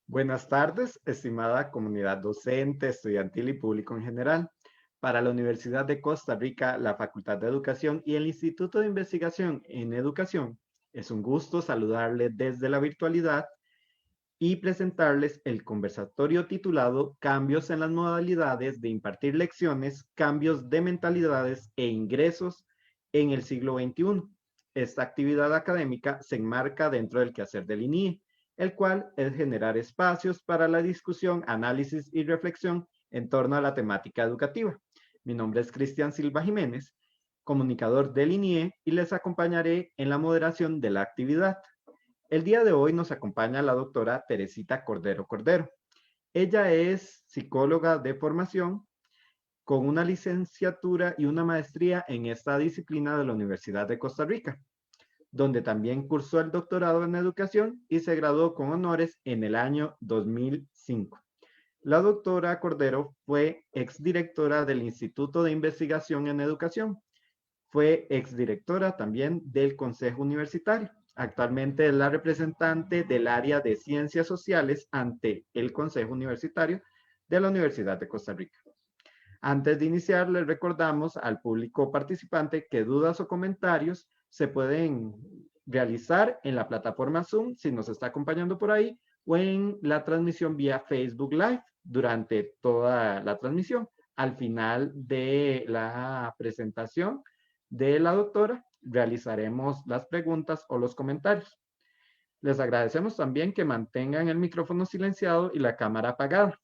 Buenas tardes, estimada comunidad docente, estudiantil y público en general. Para la Universidad de Costa Rica, la Facultad de Educación y el Instituto de Investigación en Educación, es un gusto saludarles desde la virtualidad y presentarles el conversatorio titulado Cambios en las modalidades de impartir lecciones, cambios de mentalidades e ingresos en el siglo XXI. Esta actividad académica se enmarca dentro del quehacer del INIE, el cual es generar espacios para la discusión, análisis y reflexión en torno a la temática educativa. Mi nombre es Cristian Silva Jiménez, comunicador del INIE, y les acompañaré en la moderación de la actividad. El día de hoy nos acompaña la doctora Teresita Cordero Cordero. Ella es psicóloga de formación con una licenciatura y una maestría en esta disciplina de la Universidad de Costa Rica, donde también cursó el doctorado en educación y se graduó con honores en el año 2005. La doctora Cordero fue exdirectora del Instituto de Investigación en Educación. Fue exdirectora también del Consejo Universitario. Actualmente es la representante del área de Ciencias Sociales ante el Consejo Universitario de la Universidad de Costa Rica. Antes de iniciar, les recordamos al público participante que dudas o comentarios se pueden realizar en la plataforma Zoom, si nos está acompañando por ahí, o en la transmisión vía Facebook Live durante toda la transmisión. Al final de la presentación de la doctora, realizaremos las preguntas o los comentarios. Les agradecemos también que mantengan el micrófono silenciado y la cámara apagada.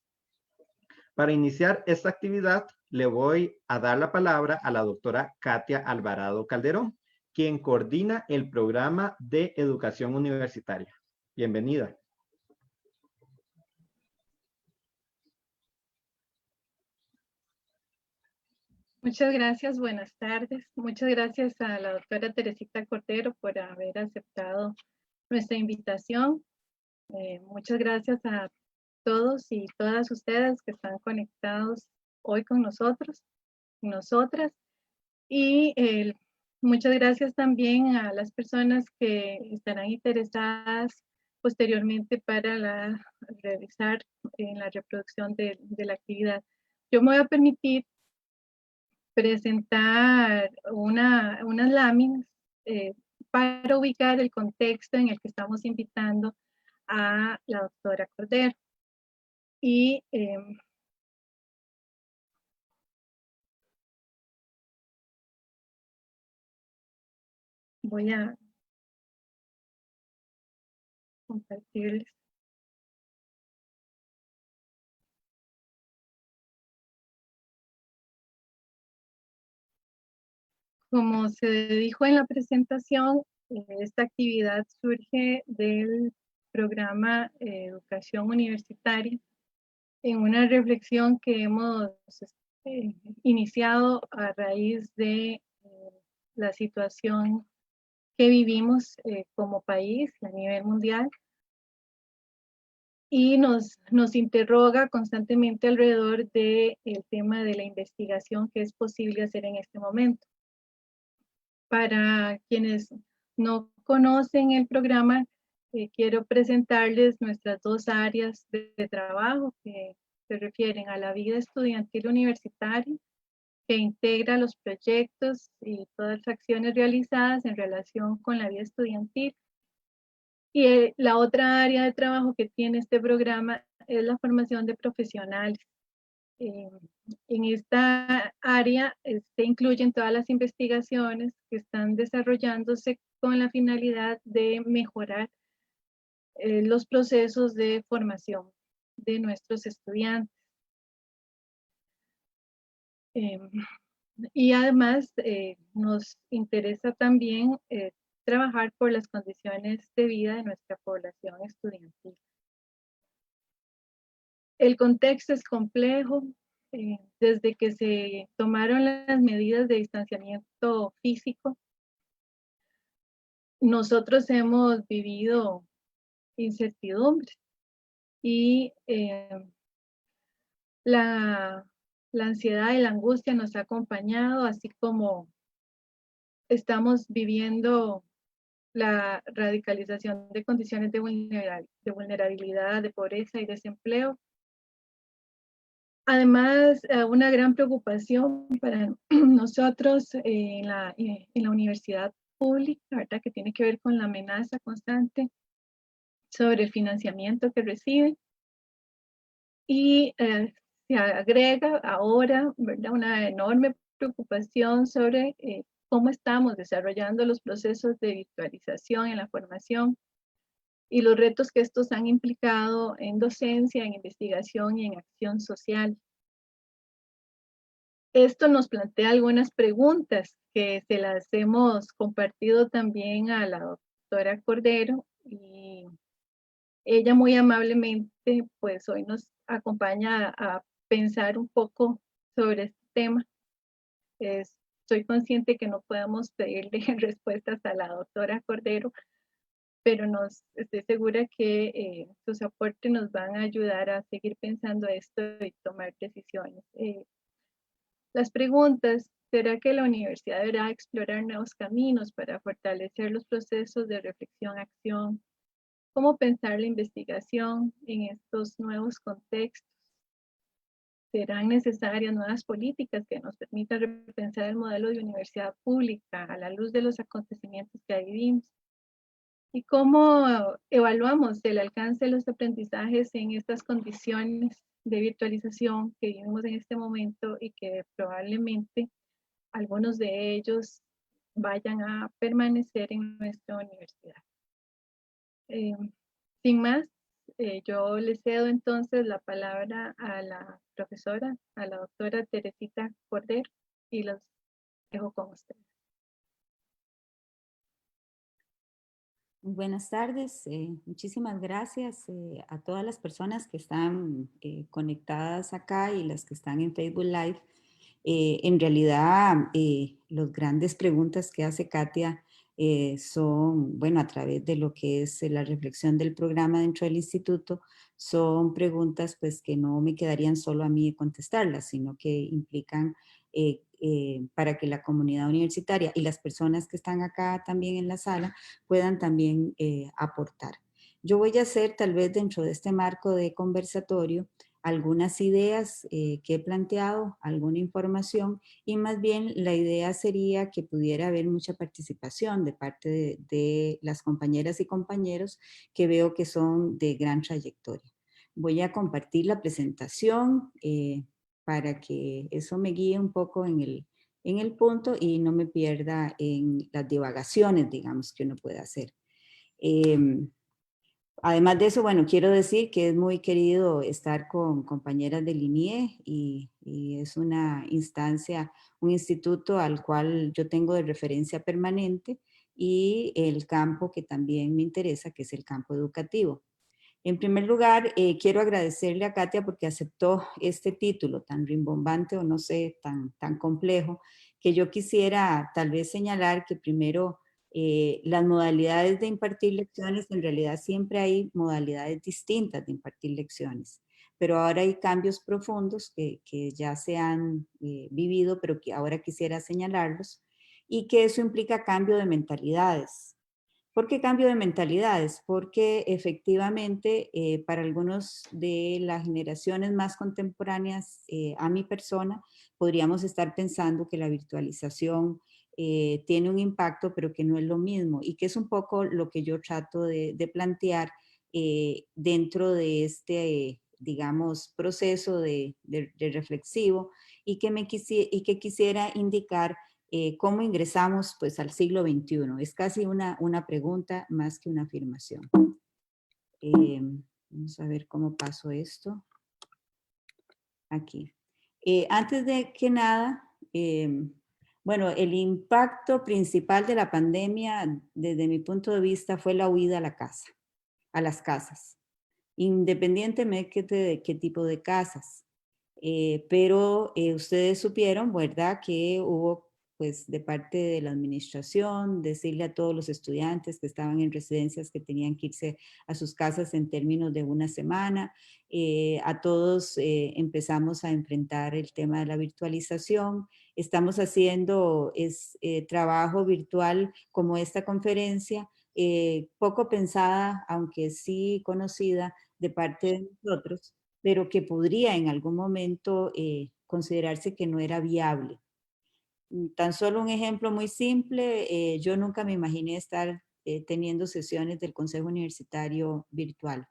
Para iniciar esta actividad, le voy a dar la palabra a la doctora Katia Alvarado Calderón, quien coordina el programa de educación universitaria. Bienvenida. Muchas gracias, buenas tardes. Muchas gracias a la doctora Teresita Cordero por haber aceptado nuestra invitación. Muchas gracias a todos y todas ustedes que están conectados hoy con nosotros, nosotras. Y muchas gracias también a las personas que estarán interesadas posteriormente para realizar la reproducción de la actividad. Yo me voy a permitir presentar unas láminas para ubicar el contexto en el que estamos invitando a la doctora Cordero. Y voy a compartirles. Como se dijo en la presentación, esta actividad surge del programa Educación Universitaria en una reflexión que hemos iniciado a raíz de la situación que vivimos como país a nivel mundial y nos interroga constantemente alrededor del tema de la investigación que es posible hacer en este momento. Para quienes no conocen el programa, quiero presentarles nuestras dos áreas de trabajo que se refieren a la vida estudiantil universitaria, que integra los proyectos y todas las acciones realizadas en relación con la vida estudiantil. Y la otra área de trabajo que tiene este programa es la formación de profesionales. En esta área se incluyen todas las investigaciones que están desarrollándose con la finalidad de mejorar los procesos de formación de nuestros estudiantes. Y además nos interesa también trabajar por las condiciones de vida de nuestra población estudiantil. El contexto es complejo. Desde que se tomaron las medidas de distanciamiento físico, nosotros hemos vivido incertidumbre y la ansiedad y la angustia nos ha acompañado, así como estamos viviendo la radicalización de condiciones de vulnerabilidad, de pobreza y desempleo. Además, una gran preocupación para nosotros en la universidad pública, ¿verdad? Que tiene que ver con la amenaza constante sobre el financiamiento que reciben. Y se agrega ahora, ¿verdad? Una enorme preocupación sobre cómo estamos desarrollando los procesos de virtualización en la formación y los retos que estos han implicado en docencia, en investigación y en acción social. Esto nos plantea algunas preguntas que se las hemos compartido también a la doctora Cordero y ella muy amablemente pues hoy nos acompaña a pensar un poco sobre este tema. Soy consciente que no podemos pedirle respuestas a la doctora Cordero, pero estoy segura que sus aportes nos van a ayudar a seguir pensando esto y tomar decisiones. Las preguntas: ¿será que la universidad deberá explorar nuevos caminos para fortalecer los procesos de reflexión-acción? ¿Cómo pensar la investigación en estos nuevos contextos? ¿Serán necesarias nuevas políticas que nos permitan repensar el modelo de universidad pública a la luz de los acontecimientos que vivimos? ¿Y cómo evaluamos el alcance de los aprendizajes en estas condiciones de virtualización que vivimos en este momento y que probablemente algunos de ellos vayan a permanecer en nuestra universidad? Eh, Sin más, yo le cedo entonces la palabra a la profesora, a la doctora Teresita Cordero, y los dejo con ustedes. Buenas tardes, muchísimas gracias a todas las personas que están conectadas acá y las que están en Facebook Live. En realidad, las grandes preguntas que hace Katia son, bueno, a través de lo que es la reflexión del programa dentro del instituto, son preguntas pues que no me quedarían solo a mí contestarlas, sino que implican para que la comunidad universitaria y las personas que están acá también en la sala puedan también aportar. Yo voy a hacer tal vez dentro de este marco de conversatorio algunas ideas que he planteado, alguna información, y más bien la idea sería que pudiera haber mucha participación de parte de las compañeras y compañeros que veo que son de gran trayectoria. Voy a compartir la presentación para que eso me guíe un poco en el punto y no me pierda en las divagaciones, digamos, que uno puede hacer. Además de eso, bueno, quiero decir que es muy querido estar con compañeras del INIE y es una instancia, un instituto al cual yo tengo de referencia permanente y el campo que también me interesa, que es el campo educativo. En primer lugar, quiero agradecerle a Katia porque aceptó este título tan rimbombante o no sé, tan complejo, que yo quisiera tal vez señalar que primero las modalidades de impartir lecciones, en realidad siempre hay modalidades distintas de impartir lecciones, pero ahora hay cambios profundos que ya se han vivido, pero que ahora quisiera señalarlos, y que eso implica cambio de mentalidades. ¿Por qué cambio de mentalidades? Porque efectivamente para algunos de las generaciones más contemporáneas a mi persona, podríamos estar pensando que la virtualización tiene un impacto, pero que no es lo mismo y que es un poco lo que yo trato de plantear dentro de este, digamos, proceso de reflexivo y que quisiera indicar cómo ingresamos pues al siglo XXI. Es casi una pregunta más que una afirmación. Vamos a ver cómo paso esto. Aquí. Antes de que nada, bueno, el impacto principal de la pandemia desde mi punto de vista fue la huida a la casa, a las casas, independientemente de qué tipo de casas. Pero ustedes supieron, ¿verdad?, que hubo pues de parte de la administración decirle a todos los estudiantes que estaban en residencias que tenían que irse a sus casas en términos de una semana. A todos empezamos a enfrentar el tema de la virtualización. Estamos haciendo trabajo virtual como esta conferencia poco pensada, aunque sí conocida de parte de nosotros, pero que podría en algún momento considerarse que no era viable. Tan solo un ejemplo muy simple, yo nunca me imaginé estar teniendo sesiones del Consejo Universitario virtual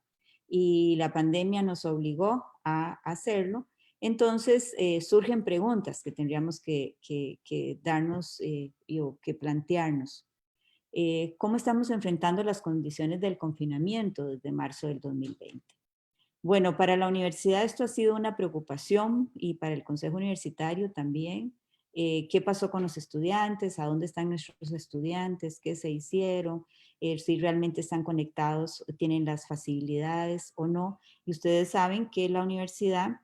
y la pandemia nos obligó a hacerlo. Entonces surgen preguntas que tendríamos que darnos o que plantearnos. ¿Cómo estamos enfrentando las condiciones del confinamiento desde marzo del 2020? Bueno, para la universidad esto ha sido una preocupación y para el Consejo Universitario también. ¿Qué pasó con los estudiantes? ¿A dónde están nuestros estudiantes? ¿Qué se hicieron? Si realmente están conectados, tienen las facilidades o no. Y ustedes saben que la universidad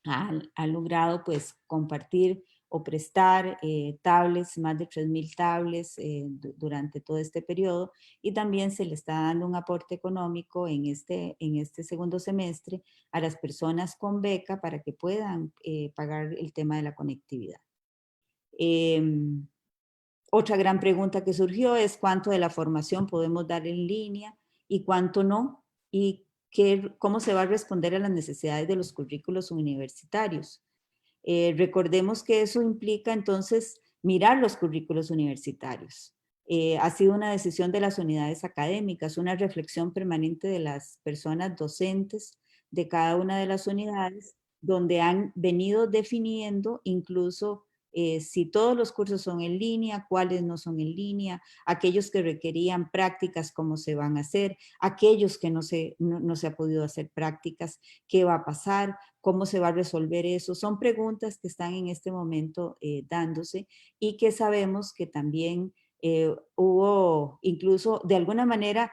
ha logrado pues compartir o prestar tablets, más de 3.000 tablets durante todo este periodo, y también se le está dando un aporte económico en este segundo semestre a las personas con beca para que puedan pagar el tema de la conectividad. Otra gran pregunta que surgió es cuánto de la formación podemos dar en línea y cuánto no, y cómo se va a responder a las necesidades de los currículos universitarios. Recordemos que eso implica entonces mirar los currículos universitarios. Ha sido una decisión de las unidades académicas, una reflexión permanente de las personas docentes de cada una de las unidades, donde han venido definiendo incluso si todos los cursos son en línea, cuáles no son en línea, aquellos que requerían prácticas, cómo se van a hacer, aquellos que no se ha podido hacer prácticas, qué va a pasar, cómo se va a resolver eso. Son preguntas que están en este momento dándose y que sabemos que también hubo incluso de alguna manera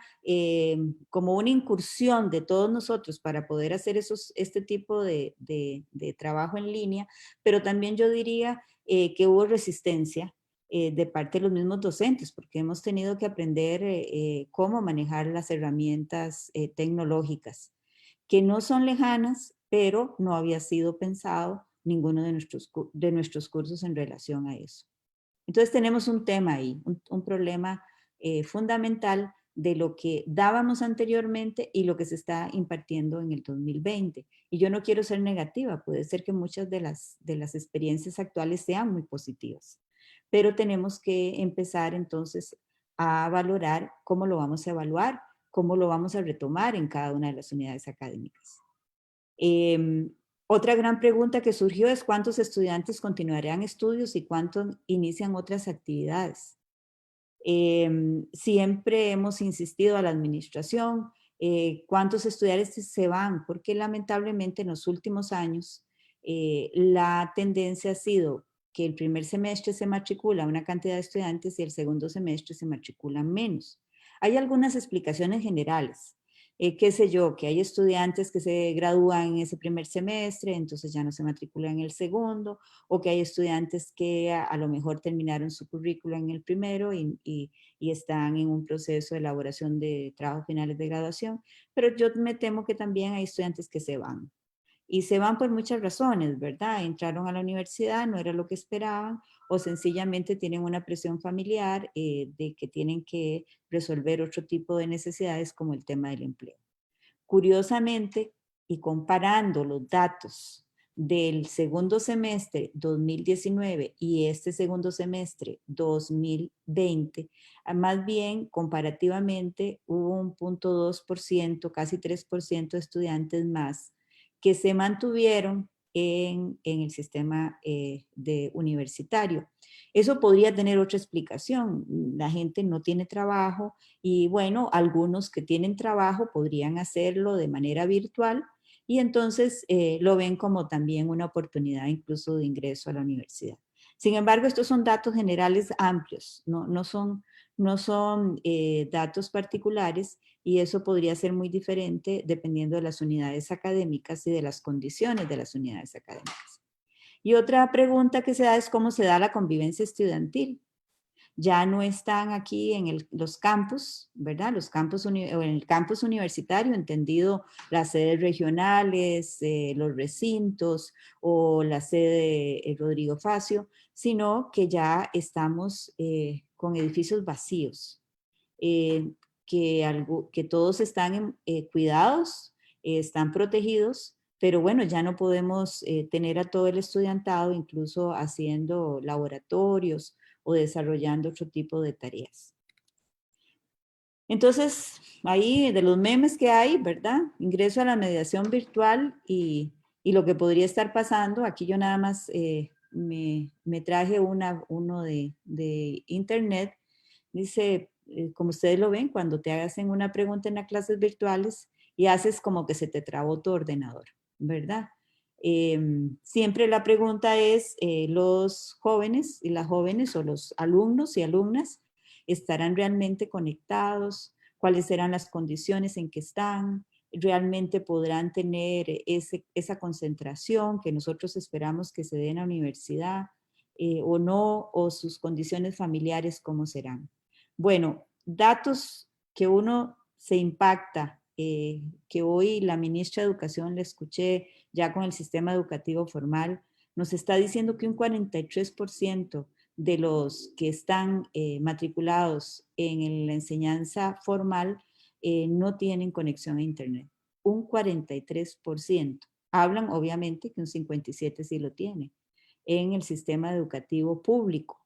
como una incursión de todos nosotros para poder hacer este tipo de trabajo en línea, pero también yo diría que hubo resistencia de parte de los mismos docentes, porque hemos tenido que aprender cómo manejar las herramientas tecnológicas, que no son lejanas, pero no había sido pensado ninguno de nuestros cursos en relación a eso. Entonces tenemos un tema ahí, un problema fundamental de lo que dábamos anteriormente y lo que se está impartiendo en el 2020. Y yo no quiero ser negativa, puede ser que muchas de las experiencias actuales sean muy positivas, pero tenemos que empezar entonces a valorar cómo lo vamos a evaluar, cómo lo vamos a retomar en cada una de las unidades académicas. Otra gran pregunta que surgió es cuántos estudiantes continuarán estudios y cuántos inician otras actividades. Siempre hemos insistido a la administración, cuántos estudiantes se van, porque lamentablemente en los últimos años la tendencia ha sido que el primer semestre se matricula una cantidad de estudiantes y el segundo semestre se matriculan menos. Hay algunas explicaciones generales. Qué sé yo, que hay estudiantes que se gradúan en ese primer semestre, entonces ya no se matriculan en el segundo, o que hay estudiantes que a lo mejor terminaron su currículo en el primero y están en un proceso de elaboración de trabajos finales de graduación, pero yo me temo que también hay estudiantes que se van. Y se van por muchas razones, ¿verdad? Entraron a la universidad, no era lo que esperaban, o sencillamente tienen una presión familiar de que tienen que resolver otro tipo de necesidades como el tema del empleo. Curiosamente, y comparando los datos del segundo semestre 2019 y este segundo semestre 2020, más bien comparativamente hubo un 0.2%, casi 3% de estudiantes más que se mantuvieron en el sistema universitario. Eso podría tener otra explicación. La gente no tiene trabajo y bueno, algunos que tienen trabajo podrían hacerlo de manera virtual y entonces lo ven como también una oportunidad incluso de ingreso a la universidad. Sin embargo, estos son datos generales amplios, no son datos particulares y eso podría ser muy diferente dependiendo de las unidades académicas y de las condiciones de las unidades académicas. Y otra pregunta que se da es cómo se da la convivencia estudiantil. Ya no están aquí en los campus, ¿verdad? En el campus universitario, entendido las sedes regionales, los recintos o la sede Rodrigo Facio, sino que ya estamos con edificios vacíos. que todos están cuidados, están protegidos, pero bueno, ya no podemos tener a todo el estudiantado incluso haciendo laboratorios o desarrollando otro tipo de tareas. Entonces, ahí de los memes que hay, ¿verdad? Ingreso a la mediación virtual y lo que podría estar pasando, aquí yo nada más me traje uno de internet, dice, como ustedes lo ven, cuando te hacen una pregunta en las clases virtuales y haces como que se te trabó tu ordenador, ¿verdad? Siempre la pregunta es, los jóvenes y las jóvenes o los alumnos y alumnas estarán realmente conectados, cuáles serán las condiciones en que están, realmente podrán tener esa concentración que nosotros esperamos que se dé en la universidad o no, o sus condiciones familiares, cómo serán. Bueno, datos que uno se impacta, que hoy la ministra de Educación le escuché ya con el sistema educativo formal, nos está diciendo que un 43% de los que están matriculados en la enseñanza formal no tienen conexión a Internet. Un 43%. Hablan, obviamente, que un 57% sí lo tiene en el sistema educativo público.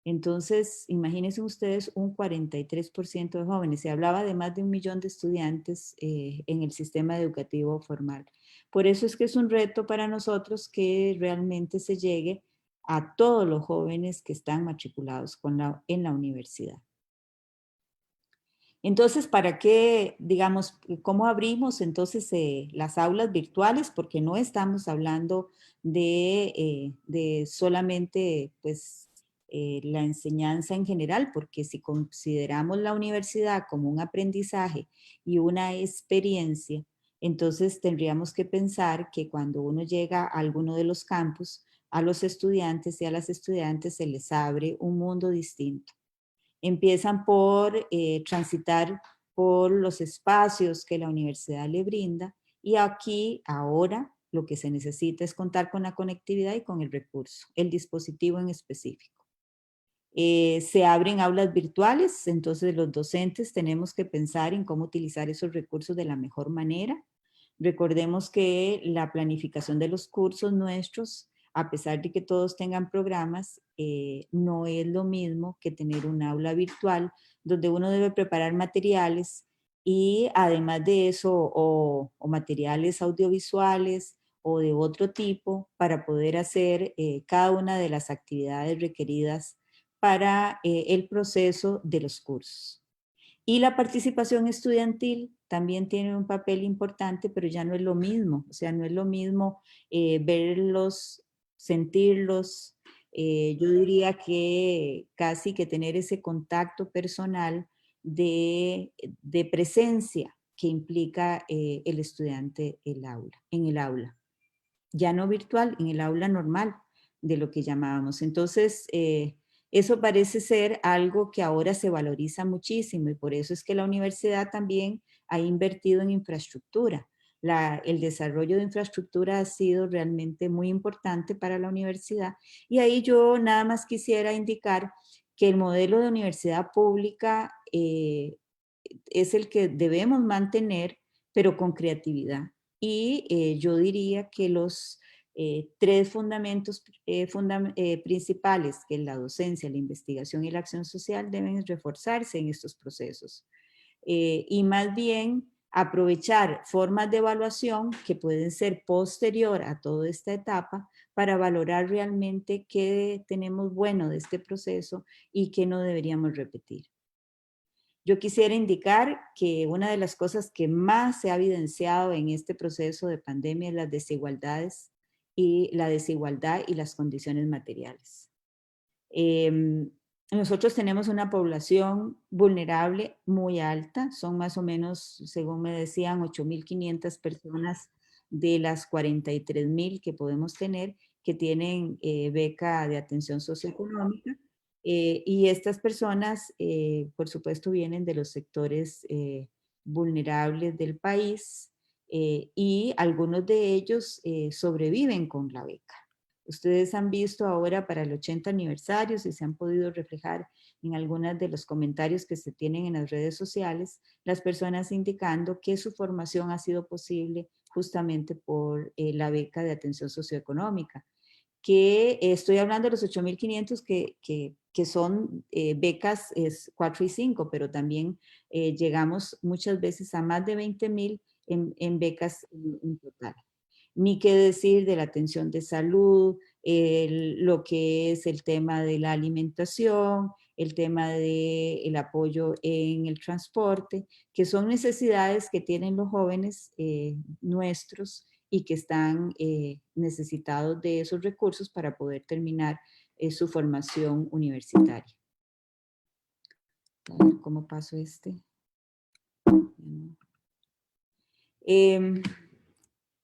Entonces, imagínense ustedes un 43% de jóvenes. Se hablaba de más de 1 millón de estudiantes en el sistema educativo formal. Por eso es que es un reto para nosotros que realmente se llegue a todos los jóvenes que están matriculados en la universidad. Entonces, ¿para qué, digamos, cómo abrimos entonces las aulas virtuales? Porque no estamos hablando de solamente, pues, la enseñanza en general, porque si consideramos la universidad como un aprendizaje y una experiencia, entonces tendríamos que pensar que cuando uno llega a alguno de los campus, a los estudiantes y a las estudiantes se les abre un mundo distinto. Empiezan por transitar por los espacios que la universidad le brinda y aquí, ahora, lo que se necesita es contar con la conectividad y con el recurso, el dispositivo en específico. Se abren aulas virtuales, entonces los docentes tenemos que pensar en cómo utilizar esos recursos de la mejor manera. Recordemos que la planificación de los cursos nuestros, a pesar de que todos tengan programas, no es lo mismo que tener un aula virtual donde uno debe preparar materiales y además de eso, o materiales audiovisuales o de otro tipo para poder hacer cada una de las actividades requeridas para el proceso de los cursos. Y la participación estudiantil también tiene un papel importante, pero ya no es lo mismo. O sea, no es lo mismo verlos, sentirlos. Yo diría que casi que tener ese contacto personal de presencia que implica el estudiante en el aula. Ya no virtual, en el aula normal de lo que llamábamos. Entonces, eso parece ser algo que ahora se valoriza muchísimo y por eso es que la universidad también ha invertido en infraestructura. El desarrollo de infraestructura ha sido realmente muy importante para la universidad y ahí yo nada más quisiera indicar que el modelo de universidad pública es el que debemos mantener, pero con creatividad. Y yo diría que los tres fundamentos principales, que es la docencia, la investigación y la acción social, deben reforzarse en estos procesos. Y más bien aprovechar formas de evaluación que pueden ser posterior a toda esta etapa para valorar realmente qué tenemos bueno de este proceso y qué no deberíamos repetir. Yo quisiera indicar que una de las cosas que más se ha evidenciado en este proceso de pandemia es las desigualdades y la desigualdad y las condiciones materiales. Nosotros tenemos una población vulnerable muy alta, son más o menos, según me decían, 8.500 personas de las 43.000 que podemos tener que tienen beca de atención socioeconómica. Y estas personas, por supuesto, vienen de los sectores vulnerables del país y algunos de ellos sobreviven con la beca. Ustedes han visto ahora para el 80 aniversario, si se han podido reflejar en algunos de los comentarios que se tienen en las redes sociales, las personas indicando que su formación ha sido posible justamente por la beca de atención socioeconómica, que estoy hablando de los 8.500 que son becas 4 y 5, pero también llegamos muchas veces a más de 20.000 en becas en total. Ni qué decir de la atención de salud, lo que es el tema de la alimentación, el tema del apoyo en el transporte, que son necesidades que tienen los jóvenes nuestros y que están necesitados de esos recursos para poder terminar su formación universitaria. A ver cómo paso este.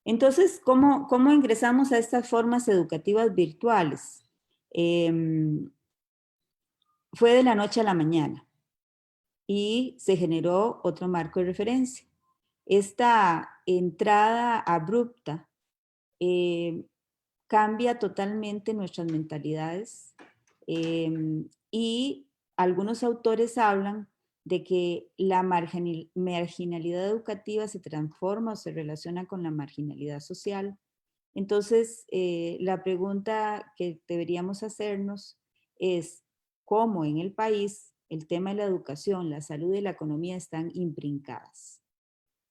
Entonces, ¿cómo ingresamos a estas formas educativas virtuales? Fue de la noche a la mañana y se generó otro marco de referencia. Esta entrada abrupta cambia totalmente nuestras mentalidades y algunos autores hablan de que la marginalidad educativa se transforma o se relaciona con la marginalidad social. Entonces, la pregunta que deberíamos hacernos es cómo en el país el tema de la educación, la salud y la economía están imprincadas.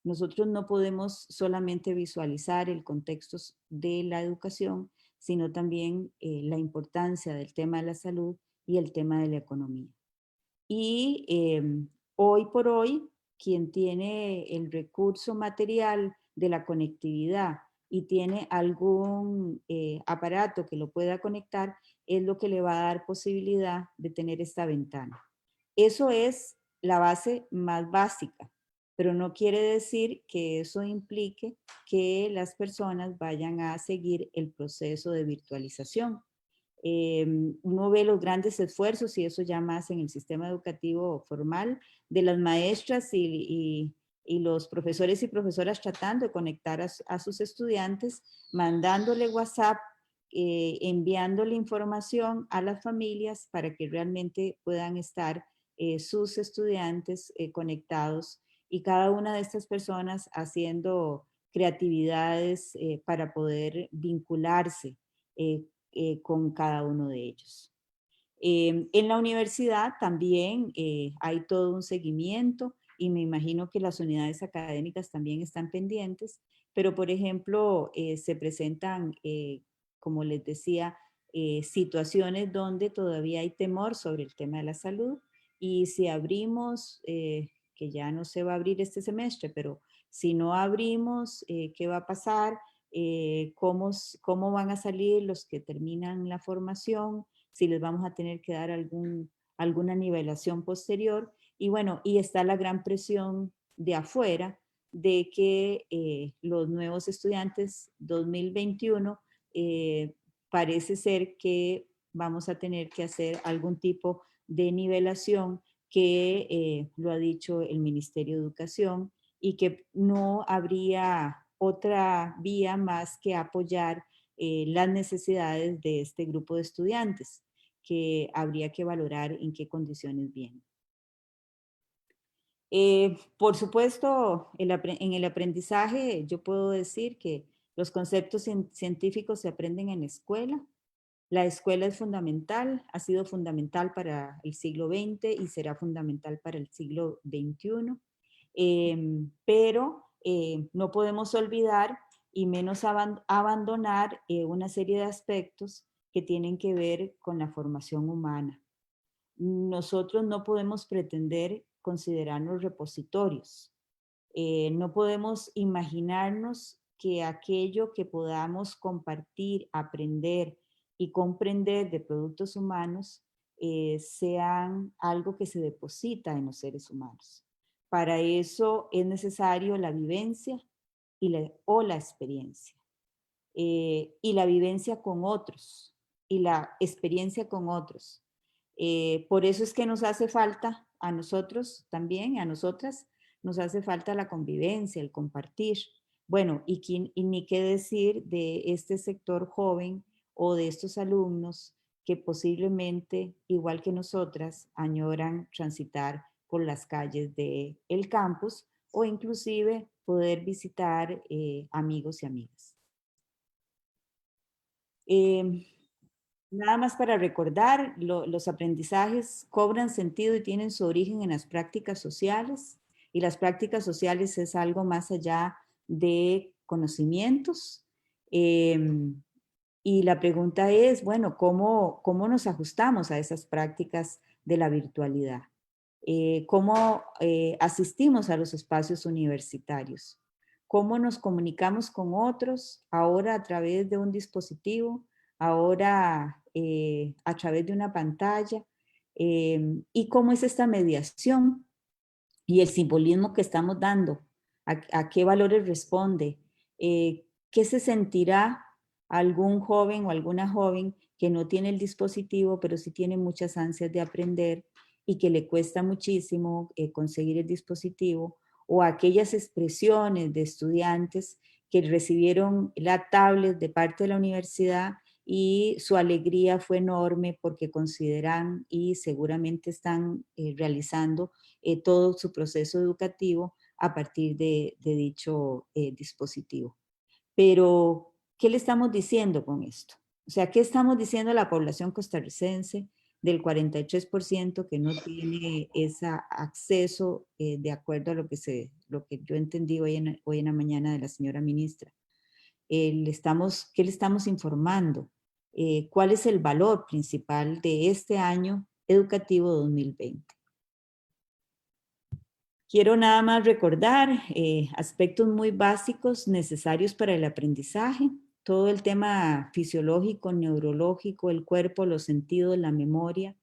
Nosotros no podemos solamente visualizar el contexto de la educación, sino también la importancia del tema de la salud y el tema de la economía. Y hoy por hoy, quien tiene el recurso material de la conectividad y tiene algún aparato que lo pueda conectar, es lo que le va a dar posibilidad de tener esta ventana. Eso es la base más básica, pero no quiere decir que eso implique que las personas vayan a seguir el proceso de virtualización. Uno ve los grandes esfuerzos, y eso ya más en el sistema educativo formal, de las maestras y los profesores y profesoras tratando de conectar a sus estudiantes, mandándole WhatsApp, enviándole información a las familias para que realmente puedan estar sus estudiantes conectados, y cada una de estas personas haciendo creatividades para poder vincularse con cada uno de ellos. En la universidad también hay todo un seguimiento, y me imagino que las unidades académicas también están pendientes, pero por ejemplo se presentan, como les decía, situaciones donde todavía hay temor sobre el tema de la salud, y si abrimos, que ya no se va a abrir este semestre, pero si no abrimos, ¿qué va a pasar? Cómo van a salir los que terminan la formación, si les vamos a tener que dar alguna nivelación posterior. Y bueno, y está la gran presión de afuera de que los nuevos estudiantes 2021 parece ser que vamos a tener que hacer algún tipo de nivelación que lo ha dicho el Ministerio de Educación, y que no habría otra vía más que apoyar las necesidades de este grupo de estudiantes, que habría que valorar en qué condiciones vienen. Por supuesto, en el aprendizaje yo puedo decir que los conceptos científicos se aprenden en la escuela. La escuela es fundamental, ha sido fundamental para el siglo XX y será fundamental para el siglo XXI. Pero no podemos olvidar y menos abandonar una serie de aspectos que tienen que ver con la formación humana. Nosotros no podemos pretender considerarnos repositorios. No podemos imaginarnos que aquello que podamos compartir, aprender y comprender de productos humanos sean algo que se deposita en los seres humanos. Para eso es necesario la vivencia o la experiencia. Y la vivencia con otros y la experiencia con otros. Por eso es que nos hace falta a nosotros también, a nosotras, nos hace falta la convivencia, el compartir. Bueno, y ni qué decir de este sector joven o de estos alumnos que posiblemente, igual que nosotras, añoran transitar por las calles del campus o inclusive poder visitar amigos y amigas. Nada más para recordar, los aprendizajes cobran sentido y tienen su origen en las prácticas sociales, y las prácticas sociales es algo más allá de conocimientos. Y la pregunta es, bueno, ¿cómo nos ajustamos a esas prácticas de la virtualidad? ¿Cómo asistimos a los espacios universitarios? ¿Cómo nos comunicamos con otros ahora a través de un dispositivo, ahora a través de una pantalla? ¿Y cómo es esta mediación y el simbolismo que estamos dando? ¿A qué valores responde? ¿Qué se sentirá algún joven o alguna joven que no tiene el dispositivo, pero sí tiene muchas ansias de aprender y que le cuesta muchísimo conseguir el dispositivo? O aquellas expresiones de estudiantes que recibieron la tablet de parte de la universidad y su alegría fue enorme porque consideran y seguramente están realizando todo su proceso educativo a partir de dicho dispositivo. Pero, ¿qué le estamos diciendo con esto? O sea, ¿qué estamos diciendo a la población costarricense del 43% que no tiene ese acceso de acuerdo a lo que yo entendí hoy en la mañana de la señora ministra? ¿Qué le estamos informando? ¿Cuál es el valor principal de este año educativo 2020? Quiero nada más recordar aspectos muy básicos necesarios para el aprendizaje, todo el tema fisiológico, neurológico, el cuerpo, los sentidos, la memoria.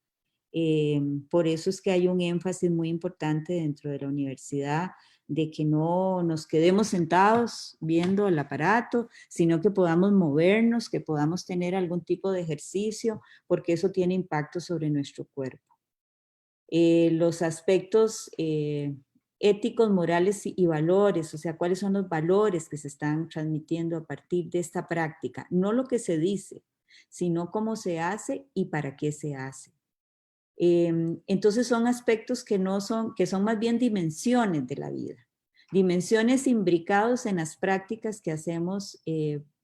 Por eso es que hay un énfasis muy importante dentro de la universidad de que no nos quedemos sentados viendo el aparato, sino que podamos movernos, que podamos tener algún tipo de ejercicio, porque eso tiene impacto sobre nuestro cuerpo. Los aspectos éticos, morales y valores, o sea, cuáles son los valores que se están transmitiendo a partir de esta práctica. No lo que se dice, sino cómo se hace y para qué se hace. Entonces son aspectos que son más bien dimensiones de la vida. Dimensiones imbricados en las prácticas que hacemos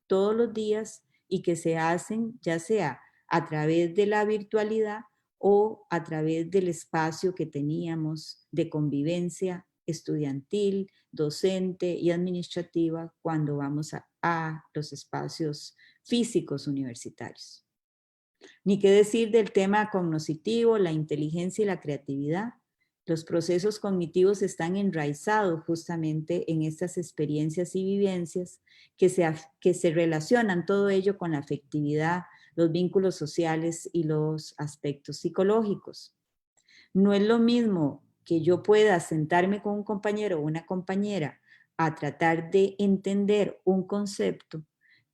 todos los días y que se hacen ya sea a través de la virtualidad o a través del espacio que teníamos de convivencia estudiantil, docente y administrativa cuando vamos a los espacios físicos universitarios. Ni qué decir del tema cognitivo, la inteligencia y la creatividad. Los procesos cognitivos están enraizados justamente en estas experiencias y vivencias que se relacionan todo ello con la afectividad, los vínculos sociales y los aspectos psicológicos. No es lo mismo que yo pueda sentarme con un compañero o una compañera a tratar de entender un concepto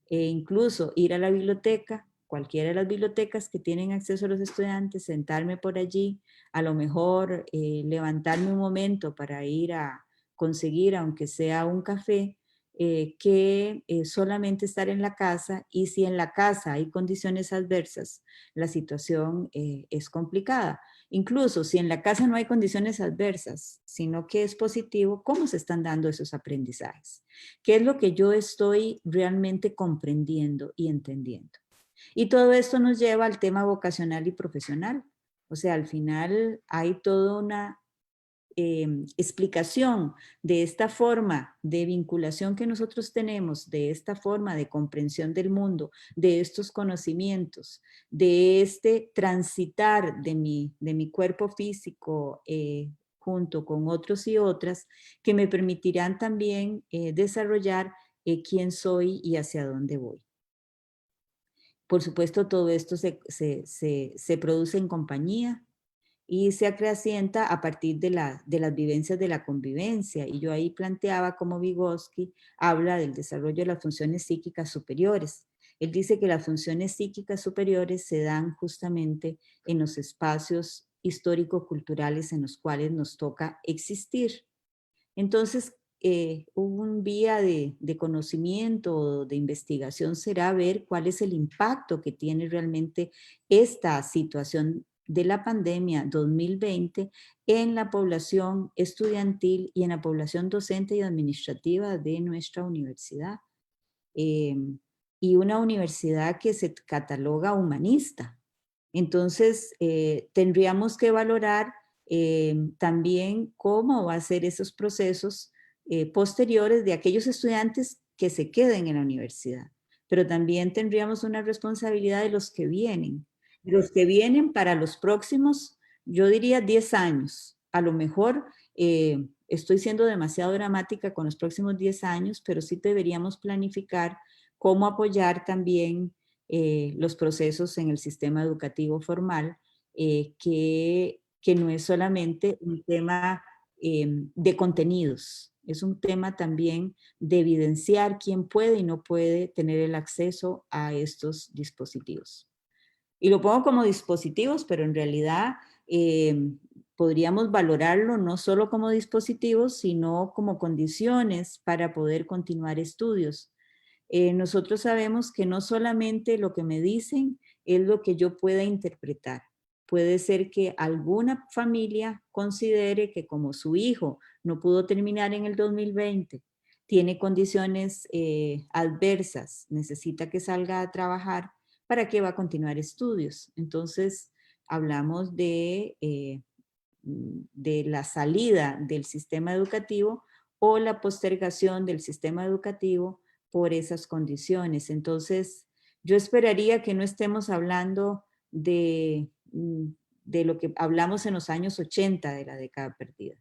e incluso ir a la biblioteca, cualquiera de las bibliotecas que tienen acceso a los estudiantes, sentarme por allí, a lo mejor levantarme un momento para ir a conseguir, aunque sea un café, que solamente estar en la casa, y si en la casa hay condiciones adversas, la situación es complicada. Incluso si en la casa no hay condiciones adversas, sino que es positivo, ¿cómo se están dando esos aprendizajes? ¿Qué es lo que yo estoy realmente comprendiendo y entendiendo? Y todo esto nos lleva al tema vocacional y profesional. O sea, al final hay toda una explicación de esta forma de vinculación que nosotros tenemos, de esta forma de comprensión del mundo, de estos conocimientos, de este transitar de mi cuerpo físico junto con otros y otras, que me permitirán también desarrollar quién soy y hacia dónde voy. Por supuesto, todo esto se produce en compañía y se acrecienta a partir de las vivencias de la convivencia. Y yo ahí planteaba cómo Vygotsky habla del desarrollo de las funciones psíquicas superiores. Él dice que las funciones psíquicas superiores se dan justamente en los espacios histórico-culturales en los cuales nos toca existir. Entonces, un vía de conocimiento, de investigación, será ver cuál es el impacto que tiene realmente esta situación de la pandemia 2020 en la población estudiantil y en la población docente y administrativa de nuestra universidad. Y una universidad que se cataloga humanista. Entonces, tendríamos que valorar también cómo va a ser esos procesos posteriores de aquellos estudiantes que se queden en la universidad. Pero también tendríamos una responsabilidad de los que vienen. Los que vienen para los próximos, yo diría 10 años. A lo mejor estoy siendo demasiado dramática con los próximos 10 años, pero sí deberíamos planificar cómo apoyar también los procesos en el sistema educativo formal, que no es solamente un tema de contenidos, es un tema también de evidenciar quién puede y no puede tener el acceso a estos dispositivos. Y lo pongo como dispositivos, pero en realidad podríamos valorarlo no solo como dispositivos, sino como condiciones para poder continuar estudios. Nosotros sabemos que no solamente lo que me dicen es lo que yo pueda interpretar. Puede ser que alguna familia considere que como su hijo no pudo terminar en el 2020, tiene condiciones adversas, necesita que salga a trabajar, ¿para qué va a continuar estudios? Entonces, hablamos de la salida del sistema educativo o la postergación del sistema educativo por esas condiciones. Entonces, yo esperaría que no estemos hablando de lo que hablamos en los años 80 de la década perdida,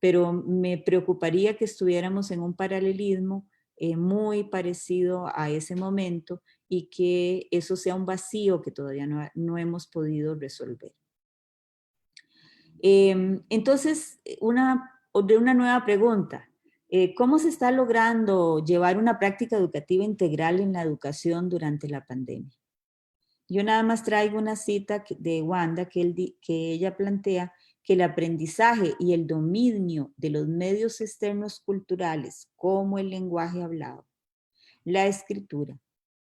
pero me preocuparía que estuviéramos en un paralelismo muy parecido a ese momento y que eso sea un vacío que todavía no hemos podido resolver. Entonces, una nueva pregunta. ¿Cómo se está logrando llevar una práctica educativa integral en la educación durante la pandemia? Yo nada más traigo una cita de Wanda que ella plantea que el aprendizaje y el dominio de los medios externos culturales, como el lenguaje hablado, la escritura,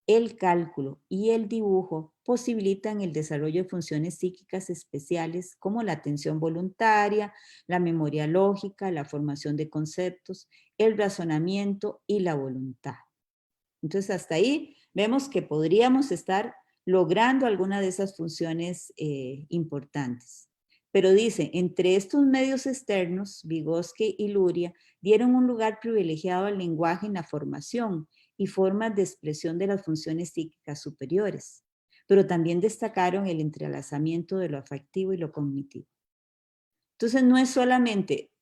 el cálculo y el dibujo posibilitan el desarrollo de funciones psíquicas especiales como la atención voluntaria, la memoria lógica, la formación de conceptos, el razonamiento y la voluntad. Entonces, hasta ahí vemos que podríamos estar logrando alguna de esas funciones importantes. Pero dice, entre estos medios externos, Vygotsky y Luria dieron un lugar privilegiado al lenguaje en la formación y formas de expresión de las funciones psíquicas superiores, pero también destacaron el entrelazamiento de lo afectivo y lo cognitivo. Entonces, no es solamente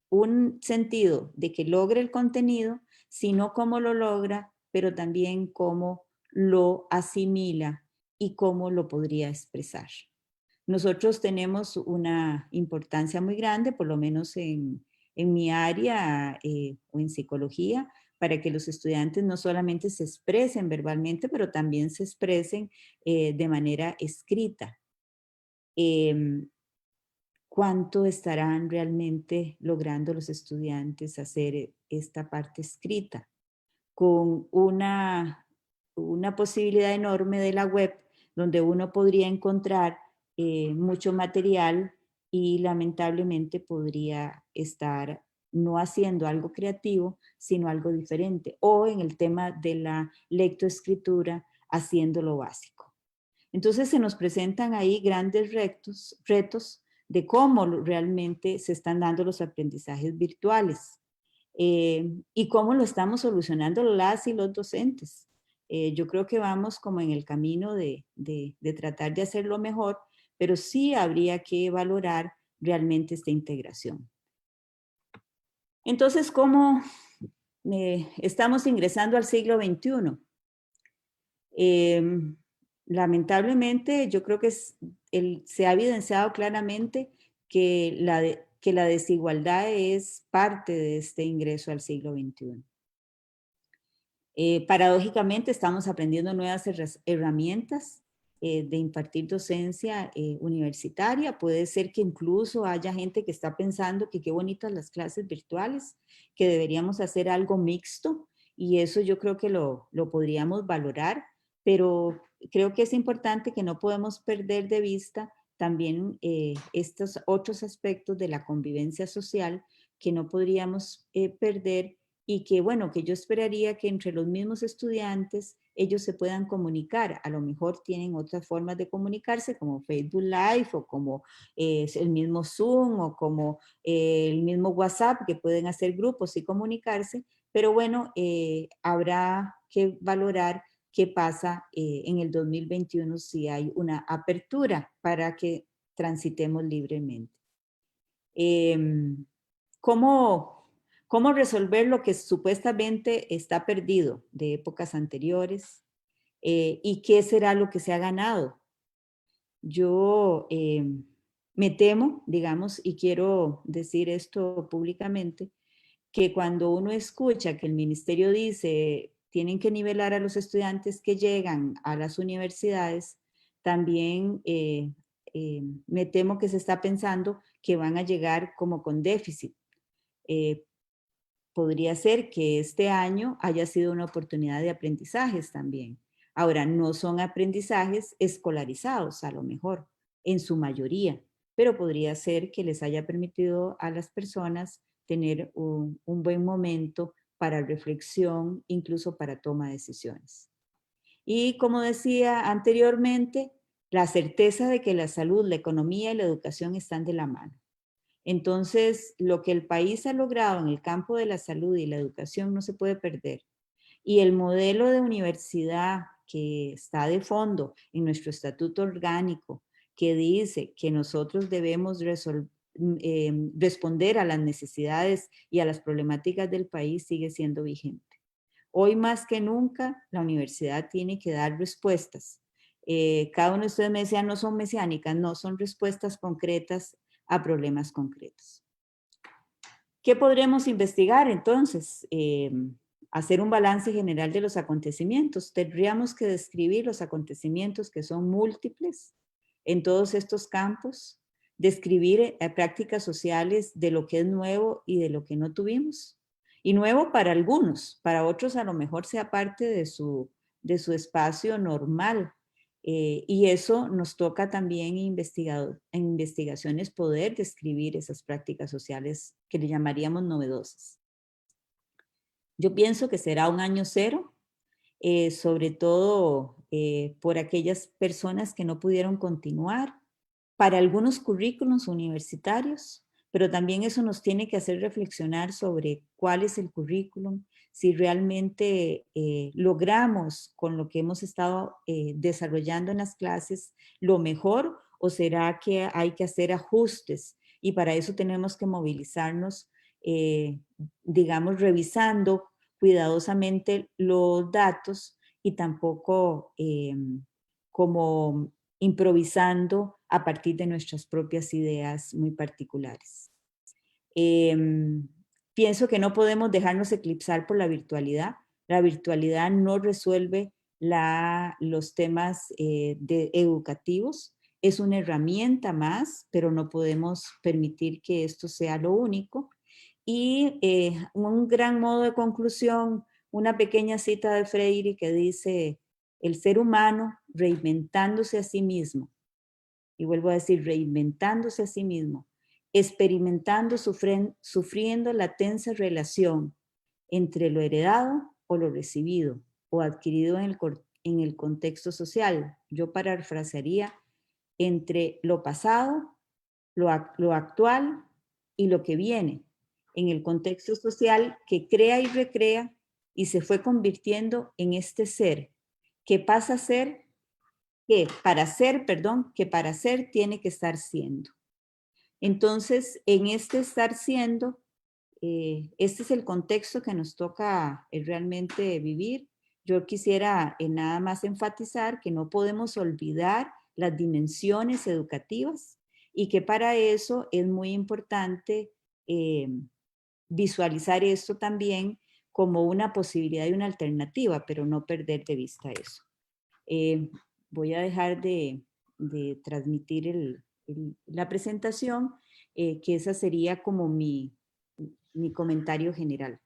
un sentido de que logre el contenido, sino cómo lo logra, pero también cómo lo asimila y cómo lo podría expresar. Nosotros tenemos una importancia muy grande, por lo menos en mi área o en psicología, para que los estudiantes no solamente se expresen verbalmente, pero también se expresen de manera escrita. ¿Cuánto estarán realmente logrando los estudiantes hacer esta parte escrita? Con una posibilidad enorme de la web, donde uno podría encontrar mucho material y lamentablemente podría estar no haciendo algo creativo, sino algo diferente, o en el tema de la lectoescritura, haciendo lo básico. Entonces se nos presentan ahí grandes retos de cómo realmente se están dando los aprendizajes virtuales y cómo lo estamos solucionando las y los docentes. Yo creo que vamos como en el camino de tratar de hacerlo mejor, pero sí habría que valorar realmente esta integración. Entonces, ¿cómo estamos ingresando al siglo XXI? Lamentablemente, yo creo que se ha evidenciado claramente que la desigualdad es parte de este ingreso al siglo XXI. Paradójicamente, estamos aprendiendo nuevas herramientas de impartir docencia universitaria. Puede ser que incluso haya gente que está pensando que qué bonitas las clases virtuales, que deberíamos hacer algo mixto, y eso yo creo que lo podríamos valorar, pero creo que es importante que no podemos perder de vista también estos otros aspectos de la convivencia social que no podríamos perder, y que, bueno, que yo esperaría que entre los mismos estudiantes ellos se puedan comunicar. A lo mejor tienen otras formas de comunicarse, como Facebook Live, o como el mismo Zoom, o como el mismo WhatsApp, que pueden hacer grupos y comunicarse, pero bueno, habrá que valorar qué pasa en el 2021 si hay una apertura para que transitemos libremente. ¿Cómo resolver lo que supuestamente está perdido de épocas anteriores? ¿Y qué será lo que se ha ganado? Yo me temo, digamos, y quiero decir esto públicamente, que cuando uno escucha que el ministerio dice tienen que nivelar a los estudiantes que llegan a las universidades, también me temo que se está pensando que van a llegar como con déficit. Podría ser que este año haya sido una oportunidad de aprendizajes también. Ahora, no son aprendizajes escolarizados, a lo mejor, en su mayoría, pero podría ser que les haya permitido a las personas tener un buen momento para reflexión, incluso para toma de decisiones. Y como decía anteriormente, la certeza de que la salud, la economía y la educación están de la mano. Entonces, lo que el país ha logrado en el campo de la salud y la educación no se puede perder. Y el modelo de universidad que está de fondo en nuestro estatuto orgánico, que dice que nosotros debemos responder a las necesidades y a las problemáticas del país, sigue siendo vigente. Hoy más que nunca, la universidad tiene que dar respuestas. Cada uno de ustedes me decía, no son mesiánicas, no, son respuestas concretas a problemas concretos. ¿Qué podremos investigar entonces? Hacer un balance general de los acontecimientos. Tendríamos que describir los acontecimientos, que son múltiples en todos estos campos, describir prácticas sociales de lo que es nuevo y de lo que no tuvimos. Y nuevo para algunos, para otros a lo mejor sea parte de su espacio normal. Y eso nos toca también en investigaciones poder describir esas prácticas sociales que le llamaríamos novedosas. Yo pienso que será un año cero, sobre todo por aquellas personas que no pudieron continuar, para algunos currículos universitarios, pero también eso nos tiene que hacer reflexionar sobre cuál es el currículum, si realmente logramos con lo que hemos estado desarrollando en las clases lo mejor, o será que hay que hacer ajustes, y para eso tenemos que movilizarnos, digamos, revisando cuidadosamente los datos, y tampoco como improvisando a partir de nuestras propias ideas muy particulares. Pienso que no podemos dejarnos eclipsar por la virtualidad. La virtualidad no resuelve los temas educativos. Es una herramienta más, pero no podemos permitir que esto sea lo único. Y un gran modo de conclusión, una pequeña cita de Freire que dice: el ser humano reinventándose a sí mismo, y vuelvo a decir, reinventándose a sí mismo, experimentando, sufriendo la tensa relación entre lo heredado o lo recibido o adquirido en el contexto social. Yo parafrasearía: entre lo pasado, lo actual y lo que viene, en el contexto social que crea y recrea y se fue convirtiendo en este ser que pasa a ser, que para ser tiene que estar siendo. Entonces, en este estar siendo, este es el contexto que nos toca realmente vivir. Yo quisiera nada más enfatizar que no podemos olvidar las dimensiones educativas, y que para eso es muy importante visualizar esto también como una posibilidad y una alternativa, pero no perder de vista eso. voy a dejar de transmitir la presentación, que esa sería como mi comentario general.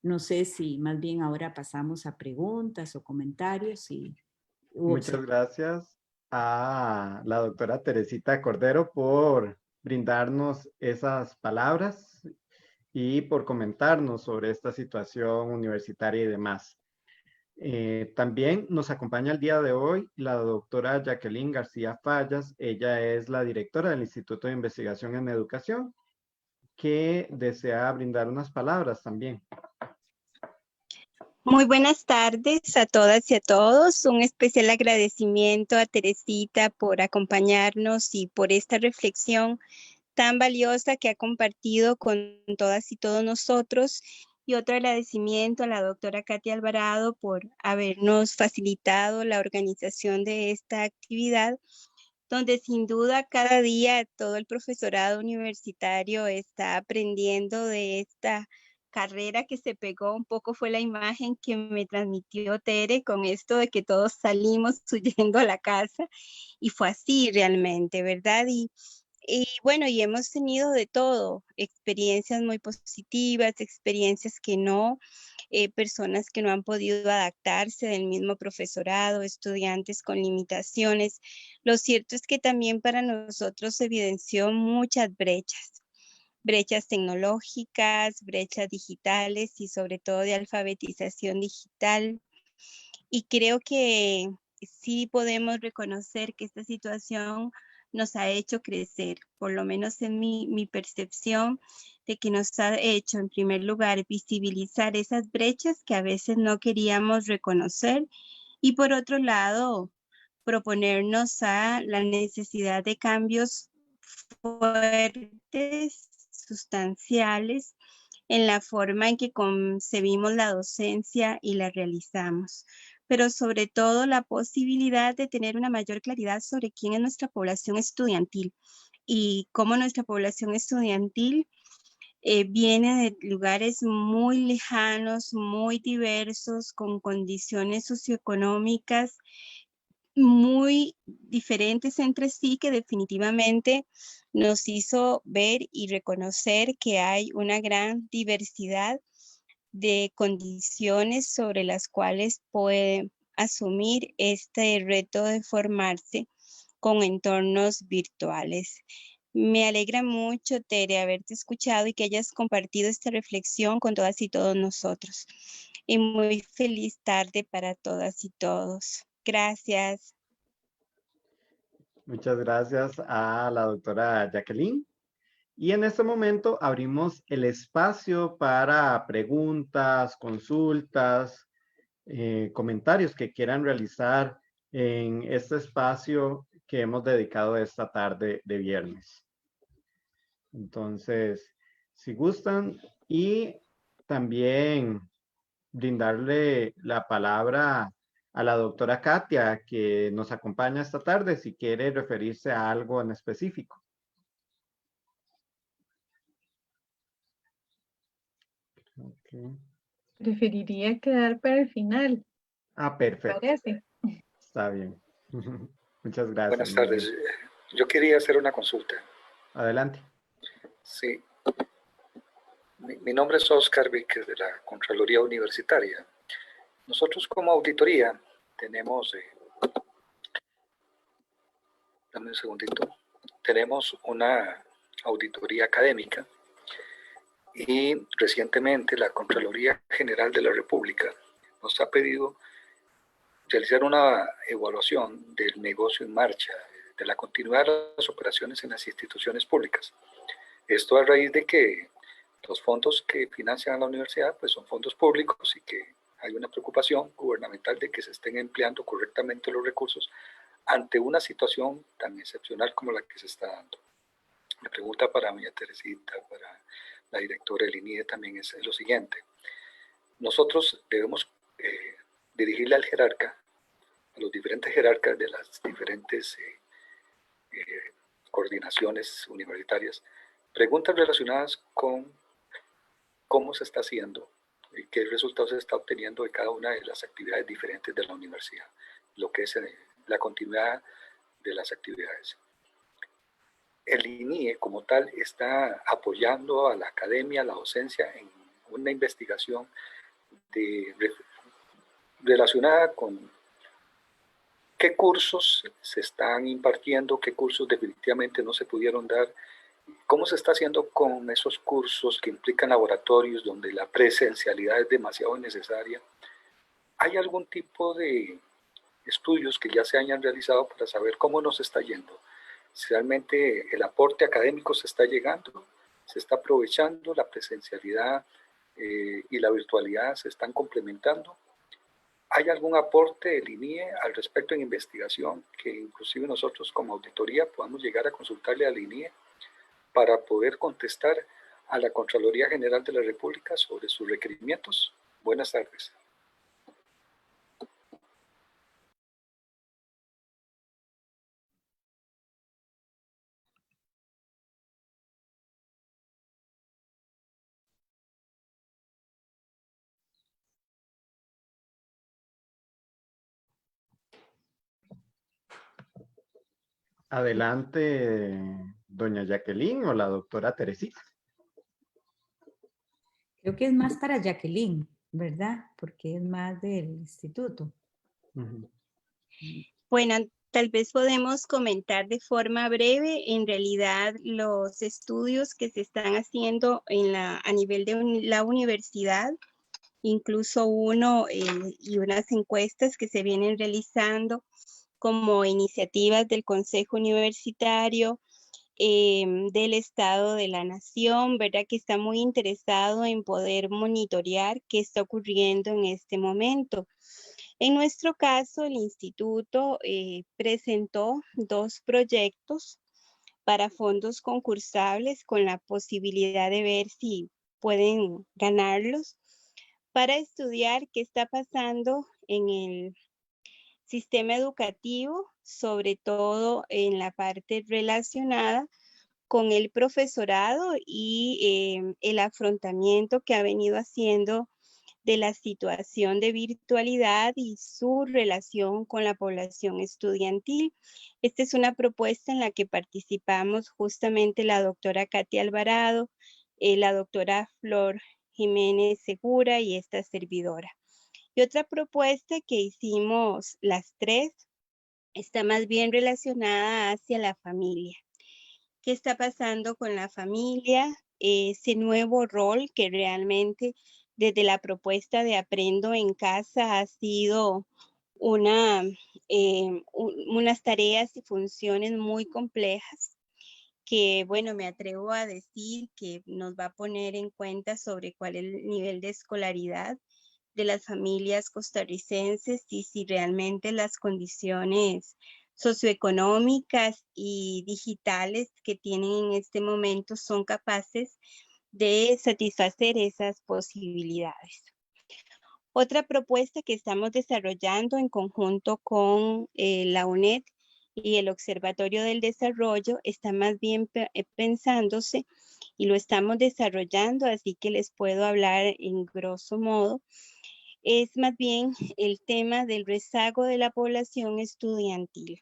No sé si más bien ahora pasamos a preguntas o comentarios u Muchas gracias a la doctora Teresita Cordero por brindarnos esas palabras y por comentarnos sobre esta situación universitaria y demás. También nos acompaña el día de hoy la doctora Jacqueline García Fallas. Ella es la directora del Instituto de Investigación en Educación, que desea brindar unas palabras también. Muy buenas tardes a todas y a todos. Un especial agradecimiento a Teresita por acompañarnos y por esta reflexión tan valiosa que ha compartido con todas y todos nosotros. Y otro agradecimiento a la doctora Katia Alvarado por habernos facilitado la organización de esta actividad, donde sin duda cada día todo el profesorado universitario está aprendiendo de esta carrera que se pegó. Un poco fue la imagen que me transmitió Tere con esto de que todos salimos huyendo a la casa, y fue así realmente, ¿verdad? Y bueno, y hemos tenido de todo, experiencias muy positivas, experiencias que no, personas que no han podido adaptarse del mismo profesorado, estudiantes con limitaciones. Lo cierto es que también para nosotros se evidenció muchas brechas tecnológicas, brechas digitales y sobre todo de alfabetización digital. Y creo que sí podemos reconocer que esta situación nos ha hecho crecer, por lo menos en mi percepción, de que nos ha hecho, en primer lugar, visibilizar esas brechas que a veces no queríamos reconocer, y por otro lado, proponernos a la necesidad de cambios fuertes, sustanciales, en la forma en que concebimos la docencia y la realizamos, pero sobre todo la posibilidad de tener una mayor claridad sobre quién es nuestra población estudiantil y cómo nuestra población estudiantil viene de lugares muy lejanos, muy diversos, con condiciones socioeconómicas muy diferentes entre sí, que definitivamente nos hizo ver y reconocer que hay una gran diversidad de condiciones sobre las cuales puede asumir este reto de formarse con entornos virtuales. Me alegra mucho, Tere, haberte escuchado y que hayas compartido esta reflexión con todas y todos nosotros. Y muy feliz tarde para todas y todos. Gracias. Muchas gracias a la doctora Jacqueline. Y en este momento abrimos el espacio para preguntas, consultas, comentarios que quieran realizar en este espacio que hemos dedicado esta tarde de viernes. Entonces, si gustan, y también brindarle la palabra a la doctora Katia, que nos acompaña esta tarde, si quiere referirse a algo en específico. Okay. Preferiría quedar para el final. Ah, perfecto. ¿Parece? Está bien. Muchas gracias. Buenas tardes. Yo quería hacer una consulta. Adelante. Sí. Mi nombre es Oscar Víquez de la Contraloría Universitaria. Nosotros como auditoría tenemos, dame un segundito, tenemos una auditoría académica y recientemente la Contraloría General de la República nos ha pedido realizar una evaluación del negocio en marcha, de la continuidad de las operaciones en las instituciones públicas. Esto a raíz de que los fondos que financian a la universidad pues son fondos públicos y que hay una preocupación gubernamental de que se estén empleando correctamente los recursos ante una situación tan excepcional como la que se está dando. Mi pregunta para doña Teresita, para la directora del INIE también es lo siguiente. Nosotros debemos dirigirle al jerarca, a los diferentes jerarcas de las diferentes coordinaciones universitarias, preguntas relacionadas con cómo se está haciendo y qué resultados se está obteniendo de cada una de las actividades diferentes de la universidad, lo que es la continuidad de las actividades. El INIE como tal está apoyando a la academia, a la docencia en una investigación relacionada con qué cursos se están impartiendo, qué cursos definitivamente no se pudieron dar, cómo se está haciendo con esos cursos que implican laboratorios donde la presencialidad es demasiado necesaria. ¿Hay algún tipo de estudios que ya se hayan realizado para saber cómo nos está yendo? Si realmente el aporte académico se está llegando, se está aprovechando, la presencialidad y la virtualidad se están complementando. ¿Hay algún aporte del INIE al respecto en investigación que inclusive nosotros como auditoría podamos llegar a consultarle al INIE para poder contestar a la Contraloría General de la República sobre sus requerimientos? Buenas tardes. Adelante, doña Jacqueline o la doctora Teresita. Creo que es más para Jacqueline, ¿verdad? Porque es más del instituto. Bueno, tal vez podemos comentar de forma breve, en realidad los estudios que se están haciendo a nivel de la universidad, incluso uno y unas encuestas que se vienen realizando como iniciativas del Consejo Universitario, del Estado de la Nación, ¿verdad? Que está muy interesado en poder monitorear qué está ocurriendo en este momento. En nuestro caso, el instituto presentó 2 proyectos para fondos concursables con la posibilidad de ver si pueden ganarlos, para estudiar qué está pasando en el sistema educativo, sobre todo en la parte relacionada con el profesorado y el afrontamiento que ha venido haciendo de la situación de virtualidad y su relación con la población estudiantil. Esta es una propuesta en la que participamos justamente la doctora Katia Alvarado, la doctora Flor Jiménez Segura y esta servidora. Y otra propuesta que hicimos las 3 está más bien relacionada hacia la familia. ¿Qué está pasando con la familia? Ese nuevo rol que realmente desde la propuesta de Aprendo en Casa ha sido unas tareas y funciones muy complejas que, bueno, me atrevo a decir que nos va a poner en cuenta sobre cuál es el nivel de escolaridad de las familias costarricenses y si realmente las condiciones socioeconómicas y digitales que tienen en este momento son capaces de satisfacer esas posibilidades. Otra propuesta que estamos desarrollando en conjunto con la UNED y el Observatorio del Desarrollo está más bien pensándose y lo estamos desarrollando, así que les puedo hablar en grosso modo. Es más bien el tema del rezago de la población estudiantil.